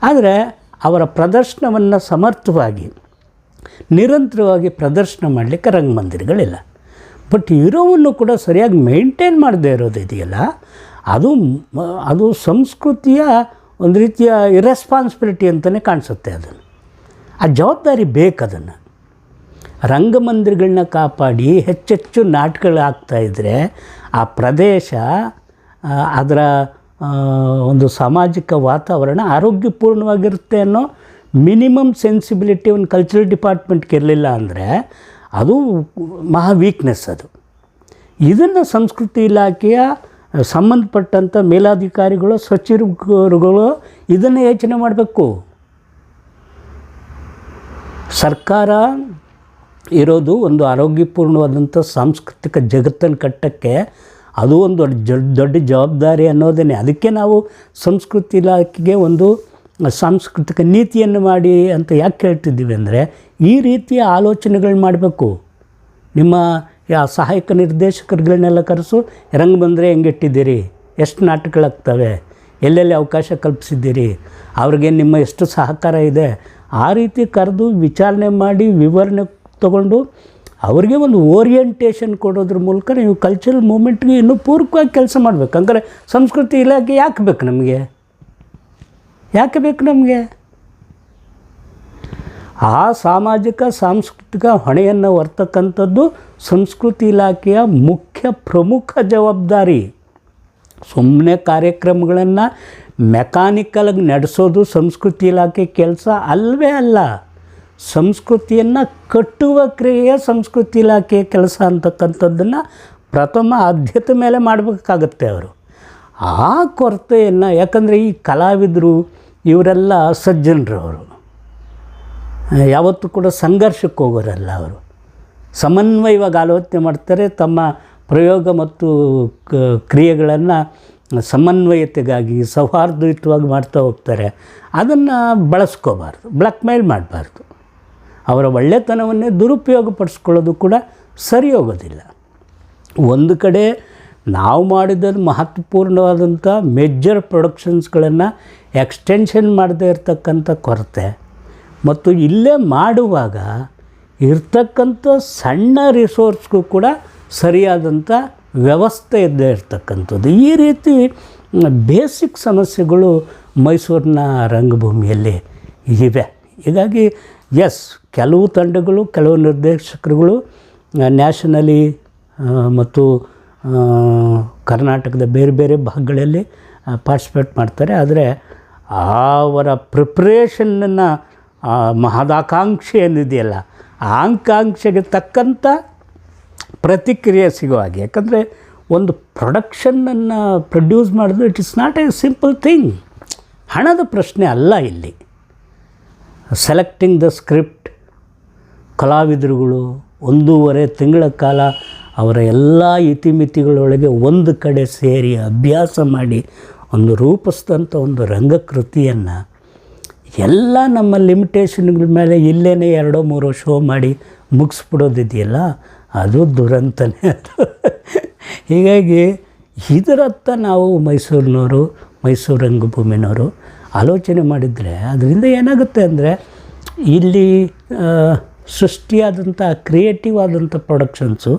ಆದರೆ ಅವರ ಪ್ರದರ್ಶನವನ್ನು ಸಮರ್ಥವಾಗಿ ನಿರಂತರವಾಗಿ ಪ್ರದರ್ಶನ ಮಾಡಲಿಕ್ಕೆ ರಂಗಮಂದಿರಗಳಿಲ್ಲ. ಬಟ್ ಇರೋವನ್ನು ಕೂಡ ಸರಿಯಾಗಿ ಮೇಂಟೈನ್ ಮಾಡದೇ ಇರೋದಿದೆಯಲ್ಲ, ಅದು ಸಂಸ್ಕೃತಿಯ ಒಂದು ರೀತಿಯ ಇರೆಸ್ಪಾನ್ಸಿಬಿಲಿಟಿ ಅಂತಲೇ ಕಾಣಿಸುತ್ತೆ. ಅದನ್ನು ಆ ಜವಾಬ್ದಾರಿ ಬೇಕದನ್ನು. ರಂಗಮಂದಿರಗಳನ್ನ ಕಾಪಾಡಿ ಹೆಚ್ಚೆಚ್ಚು ನಾಟಕಗಳಾಗ್ತಾಯಿದ್ರೆ ಆ ಪ್ರದೇಶ, ಅದರ ಒಂದು ಸಾಮಾಜಿಕ ವಾತಾವರಣ ಆರೋಗ್ಯಪೂರ್ಣವಾಗಿರುತ್ತೆ ಅನ್ನೋ ಮಿನಿಮಮ್ ಸೆನ್ಸಿಬಿಲಿಟಿ ಒಂದು ಕಲ್ಚರಲ್ ಡಿಪಾರ್ಟ್ಮೆಂಟ್ಗೆ ಇರಲಿಲ್ಲ ಅಂದರೆ ಅದು ಮಹಾ ವೀಕ್ನೆಸ್ ಅದು. ಇದನ್ನು ಸಂಸ್ಕೃತಿ ಇಲಾಖೆಯ ಸಂಬಂಧಪಟ್ಟಂಥ ಮೇಲಾಧಿಕಾರಿಗಳು, ಸಚಿವರುಗಳು ಇದನ್ನು ಯೋಚನೆ ಮಾಡಬೇಕು. ಸರ್ಕಾರ ಇರೋದು ಒಂದು ಆರೋಗ್ಯಪೂರ್ಣವಾದಂಥ ಸಾಂಸ್ಕೃತಿಕ ಜಗತ್ತನ್ನು ಕಟ್ಟೋಕ್ಕೆ, ಅದು ಒಂದು ದೊಡ್ಡ ಜವಾಬ್ದಾರಿ ಅನ್ನೋದೇ. ಅದಕ್ಕೆ ನಾವು ಸಂಸ್ಕೃತಿ ಇಲಾಖೆಗೆ ಒಂದು ಸಾಂಸ್ಕೃತಿಕ ನೀತಿಯನ್ನು ಮಾಡಿ ಅಂತ ಯಾಕೆ ಹೇಳ್ತಿದ್ದೀವಿ ಅಂದರೆ, ಈ ರೀತಿಯ ಆಲೋಚನೆಗಳು ಮಾಡಬೇಕು. ನಿಮ್ಮ ಸಹಾಯಕ ನಿರ್ದೇಶಕರುಗಳನ್ನೆಲ್ಲ ಕರೆಸು, ರಂಗಮಂದಿರ ಹೆಂಗಿಟ್ಟಿದ್ದೀರಿ, ಎಷ್ಟು ನಾಟಕಗಳಾಗ್ತವೆ, ಎಲ್ಲೆಲ್ಲಿ ಅವಕಾಶ ಕಲ್ಪಿಸಿದ್ದೀರಿ, ಅವ್ರಿಗೆ ನಿಮ್ಮ ಎಷ್ಟು ಸಹಕಾರ ಇದೆ, ಆ ರೀತಿ ಕರೆದು ವಿಚಾರಣೆ ಮಾಡಿ ವಿವರಣೆ ತಗೊಂಡು ಅವರಿಗೆ ಒಂದು ಓರಿಯೆಂಟೇಷನ್ ಕೊಡೋದ್ರ ಮೂಲಕ ನೀವು ಕಲ್ಚರಲ್ ಮೂಮೆಂಟ್ಗೆ ಇನ್ನೂ ಪೂರಕವಾಗಿ ಕೆಲಸ ಮಾಡಬೇಕು. ಹಂಗಾರೆ ಸಂಸ್ಕೃತಿ ಇಲಾಖೆ ಯಾಕೆ ಬೇಕು ನಮಗೆ? ಆ ಸಾಮಾಜಿಕ ಸಾಂಸ್ಕೃತಿಕ ಹೊಣೆಯನ್ನು ಹೊರ್ತಕ್ಕಂಥದ್ದು ಸಂಸ್ಕೃತಿ ಇಲಾಖೆಯ ಪ್ರಮುಖ ಜವಾಬ್ದಾರಿ. ಸುಮ್ಮನೆ ಕಾರ್ಯಕ್ರಮಗಳನ್ನು ಮೆಕ್ಯಾನಿಕಲಾಗಿ ನಡೆಸೋದು ಸಂಸ್ಕೃತಿ ಇಲಾಖೆ ಕೆಲಸ ಅಲ್ಲವೇ ಅಲ್ಲ. ಸಂಸ್ಕೃತಿಯನ್ನು ಕಟ್ಟುವ ಕ್ರಿಯೆ ಸಂಸ್ಕೃತಿ ಇಲಾಖೆಯ ಕೆಲಸ ಅಂತಕ್ಕಂಥದ್ದನ್ನು ಪ್ರಥಮ ಆದ್ಯತೆ ಮೇಲೆ ಮಾಡಬೇಕಾಗತ್ತೆ ಅವರು. ಆ ಕೊರತೆಯನ್ನು, ಯಾಕಂದರೆ ಈ ಕಲಾವಿದರು ಇವರೆಲ್ಲ ಸಜ್ಜನರವರು, ಯಾವತ್ತೂ ಕೂಡ ಸಂಘರ್ಷಕ್ಕೆ ಹೋಗೋರಲ್ಲ. ಅವರು ಸಮನ್ವಯವಾಗಿ ಆಲೋಚನೆ ಮಾಡ್ತಾರೆ. ತಮ್ಮ ಪ್ರಯೋಗ ಮತ್ತು ಕ್ರಿಯೆಗಳನ್ನು ಸಮನ್ವಯತೆಗಾಗಿ ಸೌಹಾರ್ದಯುತವಾಗಿ ಮಾಡ್ತಾ ಹೋಗ್ತಾರೆ. ಅದನ್ನು ಬಳಸ್ಕೋಬಾರ್ದು, ಬ್ಲ್ಯಾಕ್ ಮೇಲ್ ಮಾಡಬಾರ್ದು. ಅವರ ಒಳ್ಳೆತನವನ್ನೇ ದುರುಪಯೋಗಪಡಿಸ್ಕೊಳ್ಳೋದು ಕೂಡ ಸರಿ ಹೋಗೋದಿಲ್ಲ. ಒಂದು ಕಡೆ ನಾವು ಮಾಡಿದ ಮಹತ್ವಪೂರ್ಣವಾದಂಥ ಮೇಜರ್ ಪ್ರೊಡಕ್ಷನ್ಸ್ಗಳನ್ನು ಎಕ್ಸ್ಟೆನ್ಷನ್ ಮಾಡದೇ ಇರತಕ್ಕಂಥ ಕೊರತೆ, ಮತ್ತು ಇಲ್ಲೇ ಮಾಡುವಾಗ ಇರ್ತಕ್ಕಂಥ ಸಣ್ಣ ರಿಸೋರ್ಸ್ಗೂ ಕೂಡ ಸರಿಯಾದಂಥ ವ್ಯವಸ್ಥೆ ಇದ್ದೇ ಇರ್ತಕ್ಕಂಥದ್ದು. ಈ ರೀತಿ ಬೇಸಿಕ್ ಸಮಸ್ಯೆಗಳು ಮೈಸೂರಿನ ರಂಗಭೂಮಿಯಲ್ಲಿ ಇವೆ. ಹೀಗಾಗಿ ಕೆಲವು ತಂಡಗಳು, ಕೆಲವು ನಿರ್ದೇಶಕರುಗಳು ನ್ಯಾಷನಲಿ ಮತ್ತು ಕರ್ನಾಟಕದ ಬೇರೆ ಬೇರೆ ಭಾಗಗಳಲ್ಲಿ ಪಾರ್ಟಿಸಿಪೇಟ್ ಮಾಡ್ತಾರೆ. ಆದರೆ ಅವರ ಪ್ರಿಪ್ರೇಷನನ್ನು ಮಹದಾಕಾಂಕ್ಷೆ ಏನಿದೆಯಲ್ಲ, ಆ ಆಕಾಂಕ್ಷೆಗೆ ತಕ್ಕಂಥ ಪ್ರತಿಕ್ರಿಯೆ ಸಿಗೋ ಹಾಗೆ. ಯಾಕಂದರೆ ಒಂದು ಪ್ರೊಡಕ್ಷನನ್ನು ಪ್ರೊಡ್ಯೂಸ್ ಮಾಡೋದು it is not A simple thing. ಹಣದ ಪ್ರಶ್ನೆ ಅಲ್ಲ ಇಲ್ಲಿ. Selecting the script. ಕಲಾವಿದರುಗಳು 1.5 ತಿಂಗಳ ಕಾಲ ಅವರ ಎಲ್ಲ ಇತಿಮಿತಿಗಳೊಳಗೆ ಒಂದು ಕಡೆ ಸೇರಿ ಅಭ್ಯಾಸ ಮಾಡಿ ಒಂದು ರೂಪಿಸಿದಂಥ ಒಂದು ರಂಗಕೃತಿಯನ್ನು ಎಲ್ಲ ನಮ್ಮ ಲಿಮಿಟೇಷನ್ಗಳ ಮೇಲೆ ಇಲ್ಲೇ 2-3 ಶೋ ಮಾಡಿ ಮುಗಿಸ್ಬಿಡೋದಿದೆಯಲ್ಲ, ಅದು ದುರಂತನೇ ಅದು. ಹೀಗಾಗಿ ಇದರತ್ತ ನಾವು ಮೈಸೂರು ರಂಗಭೂಮಿನವರು ಆಲೋಚನೆ ಮಾಡಿದರೆ ಅದರಿಂದ ಏನಾಗುತ್ತೆ ಅಂದರೆ ಇಲ್ಲಿ ಸೃಷ್ಟಿಯಾದಂಥ ಕ್ರಿಯೇಟಿವ್ ಆದಂಥ ಪ್ರೊಡಕ್ಷನ್ಸು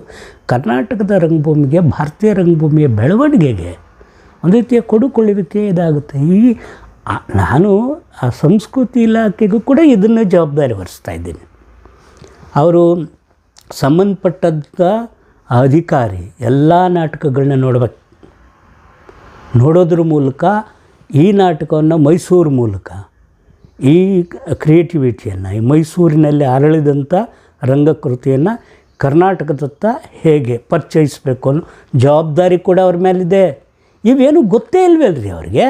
ಕರ್ನಾಟಕದ ರಂಗಭೂಮಿಗೆ, ಭಾರತೀಯ ರಂಗಭೂಮಿಯ ಬೆಳವಣಿಗೆಗೆ ಒಂದು ರೀತಿಯ ಕೊಡುಕೊಳ್ಳುವಿಕೆ ಇದಾಗುತ್ತೆ. ನಾನು ಆ ಸಂಸ್ಕೃತಿ ಇಲಾಖೆಗೂ ಕೂಡ ಇದನ್ನೇ ಜವಾಬ್ದಾರಿ ಹೊರಿಸ್ತಾ ಇದ್ದೀನಿ. ಅವರು ಸಂಬಂಧಪಟ್ಟಂಥ ಅಧಿಕಾರಿ ಎಲ್ಲ ನಾಟಕಗಳನ್ನ ನೋಡೋದ್ರ ಮೂಲಕ ಈ ನಾಟಕವನ್ನು ಮೈಸೂರು ಮೂಲಕ ಈ ಕ್ರಿಯೇಟಿವಿಟಿಯನ್ನು, ಈ ಮೈಸೂರಿನಲ್ಲಿ ಅರಳಿದಂಥ ರಂಗಕೃತಿಯನ್ನು ಕರ್ನಾಟಕದತ್ತ ಹೇಗೆ ಪರಿಚಯಿಸಬೇಕು ಅನ್ನೋ ಜವಾಬ್ದಾರಿ ಕೂಡ ಅವ್ರ ಮೇಲಿದೆ. ಇವೇನು ಗೊತ್ತೇ ಇಲ್ವಲ್ರಿ ಅವ್ರಿಗೆ.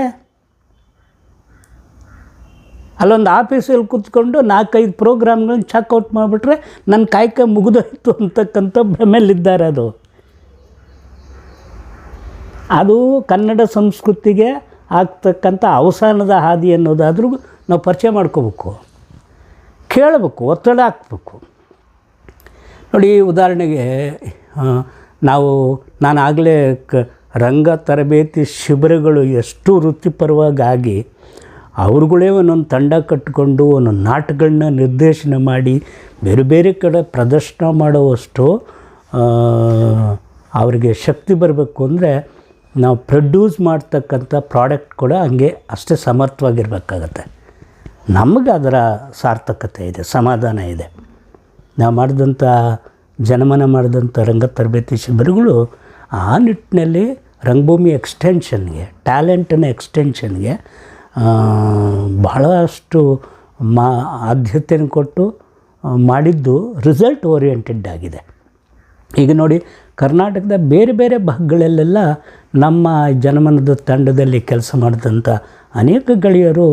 ಅಲ್ಲೊಂದು ಆಫೀಸಲ್ಲಿ ಕೂತ್ಕೊಂಡು 4-5 ಪ್ರೋಗ್ರಾಮ್ಗಳನ್ನ ಚೆಕ್ಔಟ್ ಮಾಡಿಬಿಟ್ರೆ ನನ್ನ ಕಾಯಕ ಮುಗಿದೋಯ್ತು ಅಂತಕ್ಕಂಥ ಭ್ರಮೆಯಲ್ಲಿದ್ದಾರೆ. ಅದು ಕನ್ನಡ ಸಂಸ್ಕೃತಿಗೆ ಆಗ್ತಕ್ಕಂಥ ಅವಸಾನದ ಹಾದಿ ಅನ್ನೋದಾದರೂ ನಾವು ಪರಿಚಯ ಮಾಡ್ಕೋಬೇಕು, ಕೇಳಬೇಕು, ಒತ್ತಡ ಹಾಕ್ಬೇಕು. ನೋಡಿ, ಉದಾಹರಣೆಗೆ ನಾನು ಆಗಲೇ ರಂಗ ತರಬೇತಿ ಶಿಬಿರಗಳು ಎಷ್ಟು ವೃತ್ತಿಪರವಾಗಿ ಅವ್ರುಗಳೇ ಒಂದೊಂದು ತಂಡ ಕಟ್ಟಿಕೊಂಡು ಒಂದೊಂದು ನಾಟಕಗಳನ್ನ ನಿರ್ದೇಶನ ಮಾಡಿ ಬೇರೆ ಬೇರೆ ಕಡೆ ಪ್ರದರ್ಶನ ಮಾಡುವಷ್ಟು ಅವರಿಗೆ ಶಕ್ತಿ ಬರಬೇಕು ಅಂದರೆ ನಾವು ಪ್ರೊಡ್ಯೂಸ್ ಮಾಡ್ತಕ್ಕಂಥ ಪ್ರಾಡಕ್ಟ್ ಕೂಡ ಹಂಗೆ ಅಷ್ಟೇ ಸಮರ್ಥವಾಗಿರಬೇಕಾಗತ್ತೆ. ನಮಗೆ ಅದರ ಸಾರ್ಥಕತೆ ಇದೆ, ಸಮಾಧಾನ ಇದೆ. ನಾವು ಮಾಡಿದಂಥ ಜನಮನ ಮಾಡಿದಂಥ ರಂಗ ತರಬೇತಿ ಶಿಬಿರಗಳು ಆ ನಿಟ್ಟಿನಲ್ಲಿ ರಂಗಭೂಮಿ ಎಕ್ಸ್ಟೆನ್ಷನ್ಗೆ, ಟ್ಯಾಲೆಂಟನ ಎಕ್ಸ್ಟೆನ್ಷನ್ಗೆ ಬಹಳಷ್ಟು ಆದ್ಯತೆಯನ್ನು ಕೊಟ್ಟು ಮಾಡಿದ್ದು ರಿಸಲ್ಟ್ ಓರಿಯೆಂಟೆಡ್ ಆಗಿದೆ. ಈಗ ನೋಡಿ, ಕರ್ನಾಟಕದ ಬೇರೆ ಬೇರೆ ಭಾಗಗಳಲ್ಲೆಲ್ಲ ನಮ್ಮ ಜನಮನದ ತಂಡದಲ್ಲಿ ಕೆಲಸ ಮಾಡಿದಂಥ ಅನೇಕ ಗೆಳೆಯರು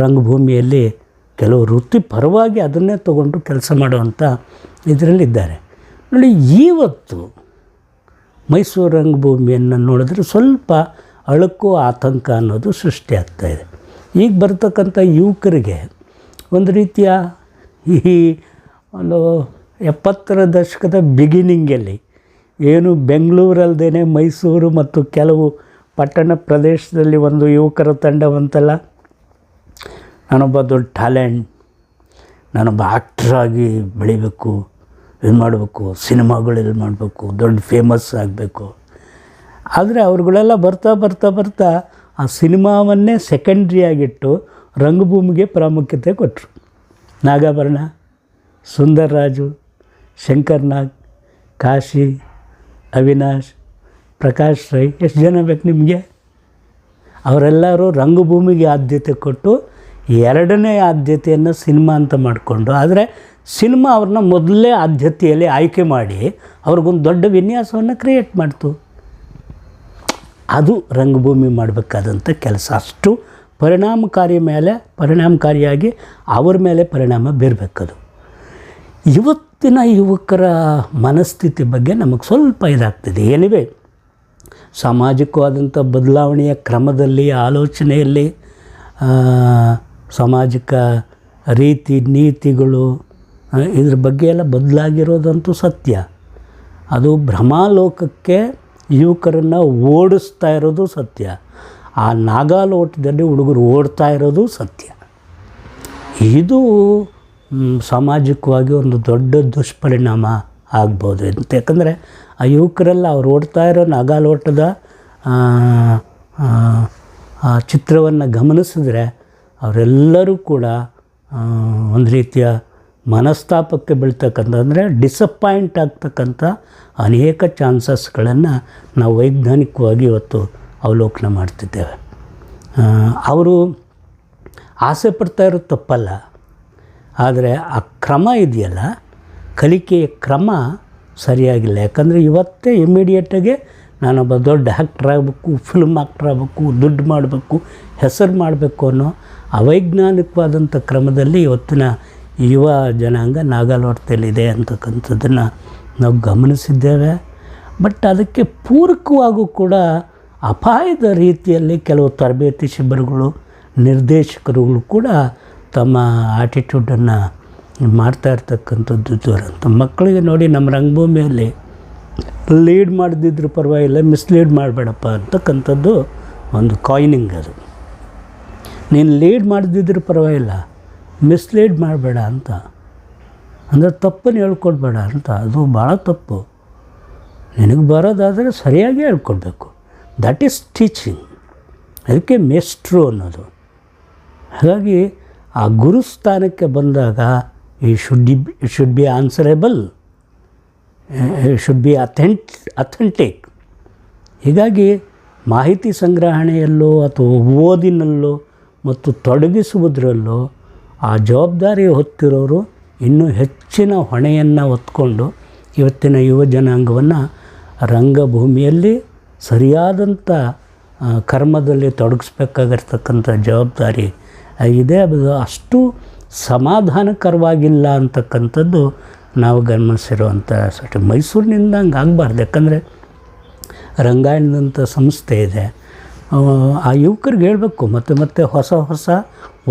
ರಂಗಭೂಮಿಯಲ್ಲಿ ಕೆಲವು ವೃತ್ತಿಪರವಾಗಿ ಅದನ್ನೇ ತಗೊಂಡು ಕೆಲಸ ಮಾಡುವಂಥ ಇದರಲ್ಲಿದ್ದಾರೆ. ನೋಡಿ, ಇವತ್ತು ಮೈಸೂರು ರಂಗಭೂಮಿಯನ್ನು ನೋಡಿದ್ರೆ ಸ್ವಲ್ಪ ಅಳುಕು ಆತಂಕ ಅನ್ನೋದು ಸೃಷ್ಟಿಯಾಗ್ತಾಯಿದೆ. ಈಗ ಬರ್ತಕ್ಕಂಥ ಯುವಕರಿಗೆ ಒಂದು ರೀತಿಯ ಈ ಒಂದು 70ರ ದಶಕದ ಬಿಗಿನಿಂಗಲ್ಲಿ ಏನು ಬೆಂಗಳೂರಲ್ಲದೇ ಮೈಸೂರು ಮತ್ತು ಕೆಲವು ಪಟ್ಟಣ ಪ್ರದೇಶದಲ್ಲಿ ಒಂದು ಯುವಕರ ತಂಡವಂತಲ್ಲ, ನಾನೊಬ್ಬ ದೊಡ್ಡ ಟ್ಯಾಲೆಂಟ್, ನಾನೊಬ್ಬ ಆ್ಯಕ್ಟ್ರಾಗಿ ಬೆಳಿಬೇಕು, ಇದು ಮಾಡಬೇಕು, ಸಿನಿಮಾಗಳಲ್ಲಿ ಮಾಡಬೇಕು, ದೊಡ್ಡ ಫೇಮಸ್ ಆಗಬೇಕು. ಆದರೆ ಅವ್ರುಗಳೆಲ್ಲ ಬರ್ತಾ ಆ ಸಿನಿಮಾವನ್ನೇ ಸೆಕೆಂಡ್ರಿಯಾಗಿಟ್ಟು ರಂಗಭೂಮಿಗೆ ಪ್ರಾಮುಖ್ಯತೆ ಕೊಟ್ಟರು. ನಾಗಾಭರಣ, ಸುಂದರ್ ರಾಜು, ಶಂಕರ್ ನಾಗ್, ಕಾಶಿ, ಅವಿನಾಶ್, ಪ್ರಕಾಶ್ ರೈ, ಎಷ್ಟು ಜನ ಬೇಕು ನಿಮಗೆ? ಅವರೆಲ್ಲರೂ ರಂಗಭೂಮಿಗೆ ಆದ್ಯತೆ ಕೊಟ್ಟು 2ನೇ ಆದ್ಯತೆಯನ್ನು ಸಿನಿಮಾ ಅಂತ ಮಾಡಿಕೊಂಡು, ಆದರೆ ಸಿನಿಮಾ ಅವ್ರನ್ನ ಮೊದಲೇ ಆದ್ಯತೆಯಲ್ಲಿ ಆಯ್ಕೆ ಮಾಡಿ ಅವ್ರಿಗೊಂದು ದೊಡ್ಡ ವಿನ್ಯಾಸವನ್ನು ಕ್ರಿಯೇಟ್ ಮಾಡ್ತು. ಅದು ರಂಗಭೂಮಿ ಮಾಡಬೇಕಾದಂಥ ಕೆಲಸ. ಅಷ್ಟು ಪರಿಣಾಮಕಾರಿಯಾಗಿ ಅವ್ರ ಮೇಲೆ ಪರಿಣಾಮ ಬೀರಬೇಕದು. ಇವತ್ತಿನ ಯುವಕರ ಮನಸ್ಥಿತಿ ಬಗ್ಗೆ ನಮಗೆ ಸ್ವಲ್ಪ ಇದಾಗ್ತಿದೆ. ಏನಿವೆ ಸಾಮಾಜಿಕವಾದಂಥ ಬದಲಾವಣೆಯ ಕ್ರಮದಲ್ಲಿ, ಆಲೋಚನೆಯಲ್ಲಿ, ಸಾಮಾಜಿಕ ರೀತಿ ನೀತಿಗಳು ಇದ್ರ ಬಗ್ಗೆ ಎಲ್ಲ ಬದಲಾಗಿರೋದಂತೂ ಸತ್ಯ. ಅದು ಭ್ರಮಾಲೋಕಕ್ಕೆ ಯುವಕರನ್ನು ಓಡಿಸ್ತಾ ಇರೋದು ಸತ್ಯ. ಆ ನಾಗಾಲೋಟದಲ್ಲಿ ಹುಡುಗರು ಓಡ್ತಾ ಇರೋದು ಸತ್ಯ. ಇದು ಸಾಮಾಜಿಕವಾಗಿ ಒಂದು ದೊಡ್ಡ ದುಷ್ಪರಿಣಾಮ ಆಗ್ಬೋದು ಅಂತ. ಯಾಕಂದರೆ ಆ ಯುವಕರೆಲ್ಲ ಅವ್ರು ಓಡ್ತಾ ಇರೋ ನಾಗಾಲೋಟದ ಚಿತ್ರವನ್ನು ಗಮನಿಸಿದ್ರೆ ಅವರೆಲ್ಲರೂ ಕೂಡ ಒಂದು ರೀತಿಯ ಮನಸ್ತಾಪಕ್ಕೆ ಬೀಳ್ತಕ್ಕಂಥ, ಅಂದರೆ ಡಿಸಪಾಯಿಂಟ್ ಆಗ್ತಕ್ಕಂಥ ಅನೇಕ ಚಾನ್ಸಸ್ಗಳನ್ನು ನಾವು ವೈಜ್ಞಾನಿಕವಾಗಿ ಇವತ್ತು ಅವಲೋಕನ ಮಾಡ್ತಿದ್ದೇವೆ. ಅವರು ಆಸೆ ಪಡ್ತಾ ಇರೋದು ತಪ್ಪಲ್ಲ, ಆದರೆ ಆ ಕ್ರಮ ಇದೆಯಲ್ಲ, ಕಲಿಕೆಯ ಕ್ರಮ ಸರಿಯಾಗಿಲ್ಲ. ಯಾಕಂದರೆ ಇವತ್ತೇ ಇಮ್ಮಿಡಿಯೇಟಾಗಿ ನಾನೊಬ್ಬ ದೊಡ್ಡ ಆ್ಯಕ್ಟ್ರ್ ಆಗಬೇಕು, ಫಿಲ್ಮ್ ಆ್ಯಕ್ಟ್ರ್ ಆಗಬೇಕು, ದುಡ್ಡು ಮಾಡಬೇಕು, ಹೆಸರು ಮಾಡಬೇಕು ಅನ್ನೋ ಅವೈಜ್ಞಾನಿಕವಾದಂಥ ಕ್ರಮದಲ್ಲಿ ಇವತ್ತಿನ ಯುವ ಜನಾಂಗ ನಾಗಾಲೋಟದಲ್ಲಿದೆ ಅಂತಕ್ಕಂಥದ್ದನ್ನು ನಾವು ಗಮನಿಸಿದ್ದೇವೆ. ಬಟ್ ಅದಕ್ಕೆ ಪೂರಕವಾಗೂ ಕೂಡ ಅಪಾಯದ ರೀತಿಯಲ್ಲಿ ಕೆಲವು ತರಬೇತಿ ಶಿಬಿರಗಳು, ನಿರ್ದೇಶಕರುಗಳು ಕೂಡ ತಮ್ಮ ಆಟಿಟ್ಯೂಡನ್ನು ಮಾಡ್ತಾ ಇರ್ತಕ್ಕಂಥದ್ದು ದುರಂತ. ಮಕ್ಕಳಿಗೆ ನೋಡಿ, ನಮ್ಮ ರಂಗಭೂಮಿಯಲ್ಲಿ ಲೀಡ್ ಮಾಡದಿದ್ರೂ ಪರವಾಗಿಲ್ಲ, ಮಿಸ್ಲೀಡ್ ಮಾಡಬೇಡಪ್ಪ ಅಂತಕ್ಕಂಥದ್ದು ಒಂದು ಕಾಯಿನಿಂಗ್. ಅದು ನೀನು ಲೀಡ್ ಮಾಡದಿದ್ರೂ ಪರವಾಗಿಲ್ಲ, ಮಿಸ್ಲೀಡ್ ಮಾಡಬೇಡ ಅಂತ, ಅಂದರೆ ತಪ್ಪನ್ನು ಹೇಳ್ಕೊಡ್ಬೇಡ ಅಂತ. ಅದು ಭಾಳ ತಪ್ಪು. ನಿನಗೆ ಬರೋದಾದರೆ ಸರಿಯಾಗಿ ಹೇಳ್ಕೊಡ್ಬೇಕು. That is teaching. ಅದಕ್ಕೆ ಮೇಸ್ಟ್ರು ಅನ್ನೋದು. ಹಾಗಾಗಿ ಆ ಗುರುಸ್ಥಾನಕ್ಕೆ ಬಂದಾಗ ಈ should be answerable, should be authentic. ಹೀಗಾಗಿ ಮಾಹಿತಿ ಸಂಗ್ರಹಣೆಯಲ್ಲೋ ಅಥವಾ ಓದಿನಲ್ಲೋ ಮತ್ತು ತೊಡಗಿಸುವುದರಲ್ಲೋ ಆ ಜವಾಬ್ದಾರಿ ಹೊತ್ತಿರೋರು ಇನ್ನೂ ಹೆಚ್ಚಿನ ಹೊಣೆಯನ್ನು ಹೊತ್ಕೊಂಡು ಇವತ್ತಿನ ಯುವ ಜನಾಂಗವನ್ನು ರಂಗಭೂಮಿಯಲ್ಲಿ ಸರಿಯಾದಂಥ ಕರ್ಮದಲ್ಲಿ ತೊಡಗಿಸ್ಬೇಕಾಗಿರ್ತಕ್ಕಂಥ ಜವಾಬ್ದಾರಿ ಇದೆ. ಅದು ಅಷ್ಟು ಸಮಾಧಾನಕರವಾಗಿಲ್ಲ ಅಂತಕ್ಕಂಥದ್ದು ನಾವು ಗಮನಿಸಿರುವಂಥ ಸಟ್. ಮೈಸೂರಿನಿಂದ ಹಂಗೆ ಆಗಬಾರ್ದು. ಯಾಕಂದರೆ ರಂಗಾಯಣದಂಥ ಸಂಸ್ಥೆ ಇದೆ. ಆ ಯುವಕರಿಗೆ ಹೇಳಬೇಕು, ಮತ್ತೆ ಹೊಸ ಹೊಸ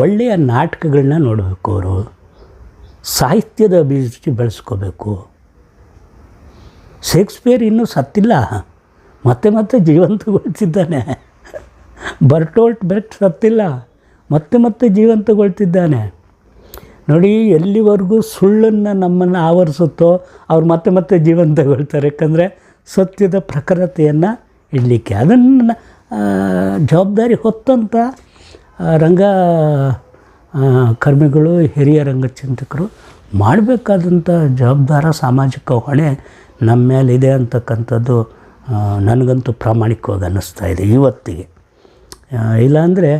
ಒಳ್ಳೆಯ ನಾಟಕಗಳನ್ನ ನೋಡಬೇಕು. ಅವರು ಸಾಹಿತ್ಯದ ಅಭಿರುಚಿ ಬೆಳೆಸ್ಕೋಬೇಕು. ಶೇಕ್ಸ್ಪಿಯರ್ ಇನ್ನೂ ಸತ್ತಿಲ್ಲ, ಮತ್ತೆ ಜೀವಂತಗೊಳ್ತಿದ್ದಾನೆ. ಬರ್ಟೋಲ್ಟ್ ಬ್ರೆಕ್ಟ್ ಸತ್ತಿಲ್ಲ, ಮತ್ತೆ ಜೀವಂತಗೊಳ್ತಿದ್ದಾನೆ. ನೋಡಿ, ಎಲ್ಲಿವರೆಗೂ ಸುಳ್ಳನ್ನು ನಮ್ಮನ್ನು ಆವರಿಸುತ್ತೋ ಅವ್ರು ಮತ್ತೆ ಜೀವಂತಗೊಳ್ತಾರೆ. ಯಾಕಂದರೆ ಸತ್ಯದ ಪ್ರಖರತೆಯನ್ನು ಇಡಲಿಕ್ಕೆ ಅದನ್ನು ಜವಾಬ್ದಾರಿ ಹೊತ್ತಂಥ ರಂಗ ಕರ್ಮಿಗಳು, ಹಿರಿಯ ರಂಗಚಿಂತಕರು ಮಾಡಬೇಕಾದಂಥ ಜವಾಬ್ದಾರ ಸಾಮಾಜಿಕ ಹೊಣೆ ನಮ್ಮ ಮೇಲಿದೆ ಅಂತಕ್ಕಂಥದ್ದು ನನಗಂತೂ ಪ್ರಾಮಾಣಿಕವಾಗಿ ಅನ್ನಿಸ್ತಾ ಇದೆ ಇವತ್ತಿಗೆ. ಇಲ್ಲಾಂದರೆ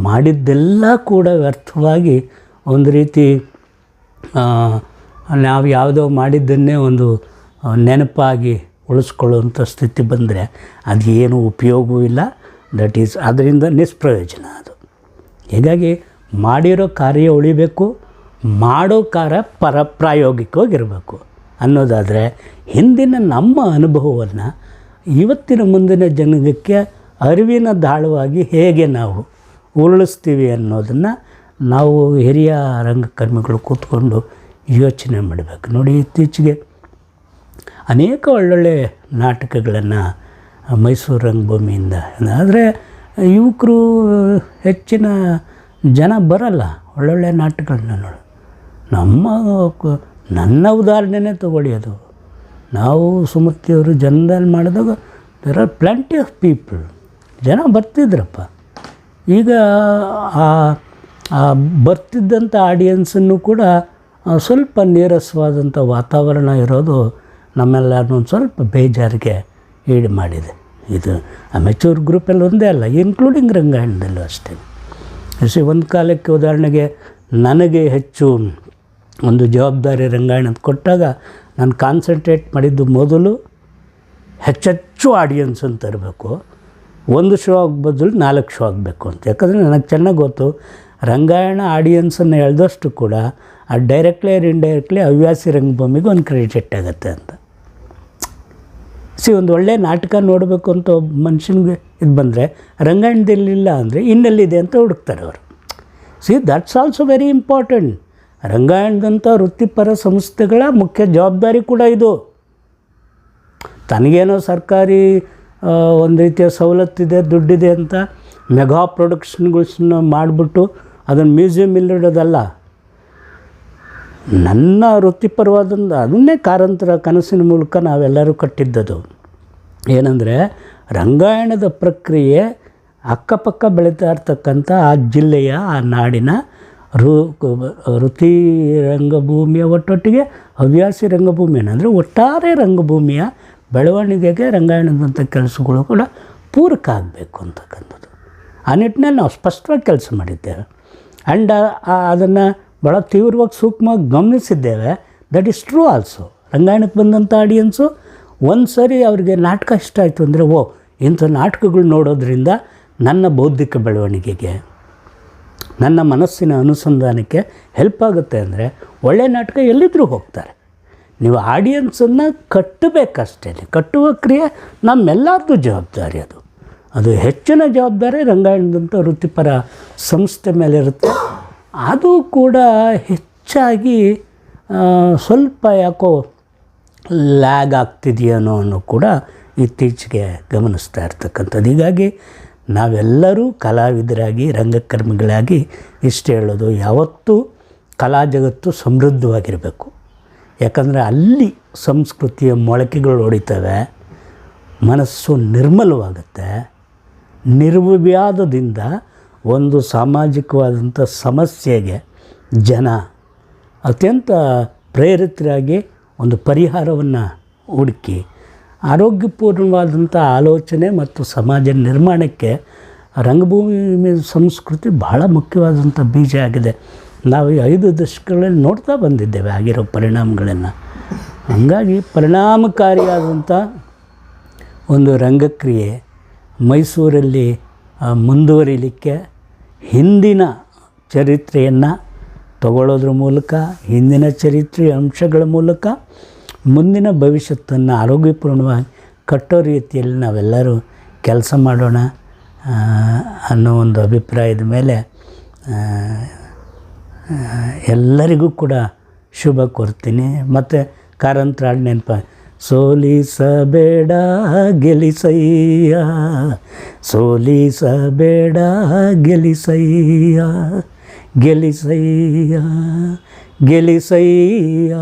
ಮಾಡಿದ್ದೆಲ್ಲ ಕೂಡ ವ್ಯರ್ಥವಾಗಿ ಒಂದು ರೀತಿ ನಾವು ಯಾವುದೋ ಮಾಡಿದ್ದನ್ನೇ ಒಂದು ನೆನಪಾಗಿ ಉಳಿಸ್ಕೊಳ್ಳುವಂಥ ಸ್ಥಿತಿ ಬಂದರೆ ಅದು ಏನೂ ಉಪಯೋಗವೂ ಇಲ್ಲ. ದಟ್ ಈಸ್ ಅದರಿಂದ ನಿಷ್ಪ್ರಯೋಜನ ಅದು. ಹೀಗಾಗಿ ಮಾಡಿರೋ ಕಾರ್ಯ ಉಳಿಬೇಕು, ಮಾಡೋ ಕಾರ್ಯ ಪ್ರಾಯೋಗಿಕವಾಗಿರಬೇಕು ಅನ್ನೋದಾದರೆ ಹಿಂದಿನ ನಮ್ಮ ಅನುಭವವನ್ನು ಇವತ್ತಿನ ಮುಂದಿನ ಜನಾಂಗಕ್ಕೆ ಅರಿವಿನ ದಾಳವಾಗಿ ಹೇಗೆ ನಾವು ಉರುಳಿಸ್ತೀವಿ ಅನ್ನೋದನ್ನು ನಾವು ಹಿರಿಯ ರಂಗಕರ್ಮಿಗಳು ಕೂತ್ಕೊಂಡು ಯೋಚನೆ ಮಾಡಬೇಕು. ನೋಡಿ, ಇತ್ತೀಚೆಗೆ ಅನೇಕ ಒಳ್ಳೊಳ್ಳೆ ನಾಟಕಗಳನ್ನು ಮೈಸೂರು ರಂಗಭೂಮಿಯಿಂದ, ಆದರೆ ಯುವಕರು ಹೆಚ್ಚಿನ ಜನ ಬರಲ್ಲ ಒಳ್ಳೊಳ್ಳೆ ನಾಟಕಗಳನ್ನ ನೋಡು. ನನ್ನ ಉದಾಹರಣೆನೇ ತಗೊಳ್ಳಿ. ಅದು ನಾವು ಸುಮತಿಯವರು ಜನರಲ್ಲಿ ಮಾಡಿದಾಗ there are plenty of people, ಜನ ಬರ್ತಿದ್ರಪ್ಪ. ಈಗ ಆ ಬರ್ತಿದ್ದಂಥ ಆಡಿಯನ್ಸನ್ನು ಕೂಡ ಸ್ವಲ್ಪ ನೀರಸವಾದಂಥ ವಾತಾವರಣ ಇರೋದು ನಮ್ಮೆಲ್ಲರನ್ನೂ ಒಂದು ಸ್ವಲ್ಪ ಬೇಜಾರಿಗೆ ಈಡು ಮಾಡಿದೆ. ಇದು ಅಮೆಚೂರ್ ಗ್ರೂಪಲ್ಲಿ ಒಂದೇ ಅಲ್ಲ, ಇನ್ಕ್ಲೂಡಿಂಗ್ ರಂಗಾಯಣದಲ್ಲೂ ಅಷ್ಟೇ. ಒಂದು ಕಾಲಕ್ಕೆ ಉದಾಹರಣೆಗೆ ನನಗೆ ಹೆಚ್ಚು ಒಂದು ಜವಾಬ್ದಾರಿ ರಂಗಾಯಣದ ಕೊಟ್ಟಾಗ ನಾನು ಕಾನ್ಸಂಟ್ರೇಟ್ ಮಾಡಿದ್ದು ಮೊದಲು ಹೆಚ್ಚೆಚ್ಚು ಆಡಿಯನ್ಸನ್ನು ತರಬೇಕು, ಒಂದು ಶೋ ಆಗ ಬದಲು 4 ಶೋ ಆಗಬೇಕು ಅಂತ. ಯಾಕಂದರೆ ನನಗೆ ಚೆನ್ನಾಗಿ ಗೊತ್ತು, ರಂಗಾಯಣ ಆಡಿಯನ್ಸನ್ನು ಎಳೆದಷ್ಟು ಕೂಡ ಆ ಡೈರೆಕ್ಟ್ಲಿ ಆರ್ ಇಂಡೈರೆಕ್ಟ್ಲಿ ಹವ್ಯಾಸಿ ರಂಗಭೂಮಿಗೆ ಒಂದು ಕ್ರೆಡಿಟ್ ಆಗುತ್ತೆ ಅಂತ. ಒಂದು ಒಳ್ಳೆಯ ನಾಟಕ ನೋಡಬೇಕು ಅಂತ ಒಬ್ಬ ಮನುಷ್ಯನಿಗೆ ಇದು ಬಂದರೆ ರಂಗಾಯಣದಲ್ಲಿಲ್ಲ ಅಂದರೆ ಇನ್ನೆಲ್ಲಿದೆ ಅಂತ ಹುಡುಕ್ತಾರೆ ಅವರು. That's also very important. ರಂಗಾಯಣದಂಥ ವೃತ್ತಿಪರ ಸಂಸ್ಥೆಗಳ ಮುಖ್ಯ ಜವಾಬ್ದಾರಿ ಕೂಡ ಇದು. ತನಗೇನೋ ಸರ್ಕಾರಿ ಒಂದು ರೀತಿಯ ಸವಲತ್ತಿದೆ, ದುಡ್ಡಿದೆ ಅಂತ ಮೆಗಾ ಪ್ರೊಡಕ್ಷನ್ಗಳನ್ನ ಮಾಡಿಬಿಟ್ಟು ಅದನ್ನು ಮ್ಯೂಸಿಯಮಿಲ್ಲಿಡೋದಲ್ಲ. ನನ್ನ ವೃತ್ತಿಪರವಾದಂಥ ಅದನ್ನೇ ಕಾರಂತರ ಕನಸಿನ ಮೂಲಕ ನಾವೆಲ್ಲರೂ ಕಟ್ಟಿದ್ದದು. ಏನಂದರೆ ರಂಗಾಯಣದ ಪ್ರಕ್ರಿಯೆ ಅಕ್ಕಪಕ್ಕ ಬೆಳೀತಾ ಇರ್ತಕ್ಕಂಥ ಆ ಜಿಲ್ಲೆಯ, ಆ ನಾಡಿನ ವೃತ್ತಿ ರಂಗಭೂಮಿಯ ಒಟ್ಟೊಟ್ಟಿಗೆ ಹವ್ಯಾಸಿ ರಂಗಭೂಮಿಯನ್ನು, ಅಂದರೆ ಒಟ್ಟಾರೆ ರಂಗಭೂಮಿಯ ಬೆಳವಣಿಗೆಗೆ ರಂಗಾಯಣದಂಥ ಕೆಲಸಗಳು ಕೂಡ ಪೂರಕ ಆಗಬೇಕು ಅಂತಕ್ಕಂಥದ್ದು. ಆ ನಿಟ್ಟಿನಲ್ಲಿ ನಾವು ಸ್ಪಷ್ಟವಾಗಿ ಕೆಲಸ ಮಾಡಿದ್ದೇವೆ. ಆ್ಯಂಡ್ ಅದನ್ನು ಭಾಳ ತೀವ್ರವಾಗಿ ಸೂಕ್ಷ್ಮವಾಗಿ ಗಮನಿಸಿದ್ದೇವೆ. That is true also. ರಂಗಾಯಣಕ್ಕೆ ಬಂದಂಥ ಆಡಿಯನ್ಸು ಒಂದು ಸರಿ ಅವ್ರಿಗೆ ನಾಟಕ ಇಷ್ಟ ಆಯಿತು ಅಂದರೆ ಇಂಥ ನಾಟಕಗಳು ನೋಡೋದ್ರಿಂದ ನನ್ನ ಬೌದ್ಧಿಕ ಬೆಳವಣಿಗೆಗೆ, ನನ್ನ ಮನಸ್ಸಿನ ಅನುಸಂಧಾನಕ್ಕೆ ಹೆಲ್ಪ್ ಆಗುತ್ತೆ ಅಂದರೆ ಒಳ್ಳೆಯ ನಾಟಕ ಎಲ್ಲಿದ್ದರೂ ಹೋಗ್ತಾರೆ. ನೀವು ಆಡಿಯನ್ಸನ್ನು ಕಟ್ಟಬೇಕಷ್ಟೇ. ಕಟ್ಟುವ ಕ್ರಿಯೆ ನಮ್ಮೆಲ್ಲರದ್ದು ಜವಾಬ್ದಾರಿ. ಅದು ಹೆಚ್ಚಿನ ಜವಾಬ್ದಾರಿ ರಂಗಾಯಣದಂಥ ವೃತ್ತಿಪರ ಸಂಸ್ಥೆ ಮೇಲೆ ಇರುತ್ತೆ. ಅದು ಕೂಡ ಹೆಚ್ಚಾಗಿ ಸ್ವಲ್ಪ ಯಾಕೋ ಲ್ಯಾಗ್ ಆಗ್ತಿದೆಯೇನೋ ಅನ್ನೋ ಕೂಡ ಇತ್ತೀಚೆಗೆ ಗಮನಿಸ್ತಾ ಇರ್ತಕ್ಕಂಥದ್ದು. ಹೀಗಾಗಿ ನಾವೆಲ್ಲರೂ ಕಲಾವಿದರಾಗಿ ರಂಗಕರ್ಮಿಗಳಾಗಿ ಇಷ್ಟು ಹೇಳೋದು, ಯಾವತ್ತೂ ಕಲಾ ಜಗತ್ತು ಸಮೃದ್ಧವಾಗಿರಬೇಕು. ಯಾಕಂದರೆ ಅಲ್ಲಿ ಸಂಸ್ಕೃತಿಯ ಮೊಳಕೆಗಳು ಹೊಡಿತವೆ, ಮನಸ್ಸು ನಿರ್ಮಲವಾಗುತ್ತೆ. ನಿರ್ವಿವಾದದಿಂದ ಒಂದು ಸಾಮಾಜಿಕವಾದಂಥ ಸಮಸ್ಯೆಗೆ ಜನ ಅತ್ಯಂತ ಪ್ರೇರಿತರಾಗಿ ಒಂದು ಪರಿಹಾರವನ್ನು ಹುಡುಕಿ ಆರೋಗ್ಯಪೂರ್ಣವಾದಂಥ ಆಲೋಚನೆ ಮತ್ತು ಸಮಾಜ ನಿರ್ಮಾಣಕ್ಕೆ ರಂಗಭೂಮಿ ಸಂಸ್ಕೃತಿ ಬಹಳ ಮುಖ್ಯವಾದಂಥ ಬೀಜ ಆಗಿದೆ. ನಾವು ಈ 5 ದಶಕಗಳಲ್ಲಿ ನೋಡ್ತಾ ಬಂದಿದ್ದೇವೆ ಆಗಿರೋ ಪರಿಣಾಮಗಳನ್ನು. ಹಾಗಾಗಿ ಪರಿಣಾಮಕಾರಿಯಾದಂಥ ಒಂದು ರಂಗಕ್ರಿಯೆ ಮೈಸೂರಲ್ಲಿ ಮುಂದುವರಿಲಿಕ್ಕೆ ಹಿಂದಿನ ಚರಿತ್ರೆಯನ್ನು ತಗೊಳ್ಳೋದ್ರ ಮೂಲಕ, ಹಿಂದಿನ ಚರಿತ್ರೆಯ ಅಂಶಗಳ ಮೂಲಕ ಮುಂದಿನ ಭವಿಷ್ಯತ್ತನ್ನು ಆರೋಗ್ಯಪೂರ್ಣವಾಗಿ ಕಟ್ಟೋ ರೀತಿಯಲ್ಲಿ ನಾವೆಲ್ಲರೂ ಕೆಲಸ ಮಾಡೋಣ ಅನ್ನೋ ಒಂದು ಅಭಿಪ್ರಾಯದ ಮೇಲೆ ಎಲ್ಲರಿಗೂ ಕೂಡ ಶುಭ ಕೋರ್ತೀನಿ. ಮತ್ತು ಕಾರಂತರಾಡ್ ನೆನಪ, ಸೋಲಿಸಬೇಡ ಗೆಲಿಸಯ್ಯ, ಸೋಲಿಸಬೇಡ ಗೆಲಿಸಯ್ಯ, ಗೆಲಿಸಯ್ಯ ಗೆಲಿಸಯ್ಯ.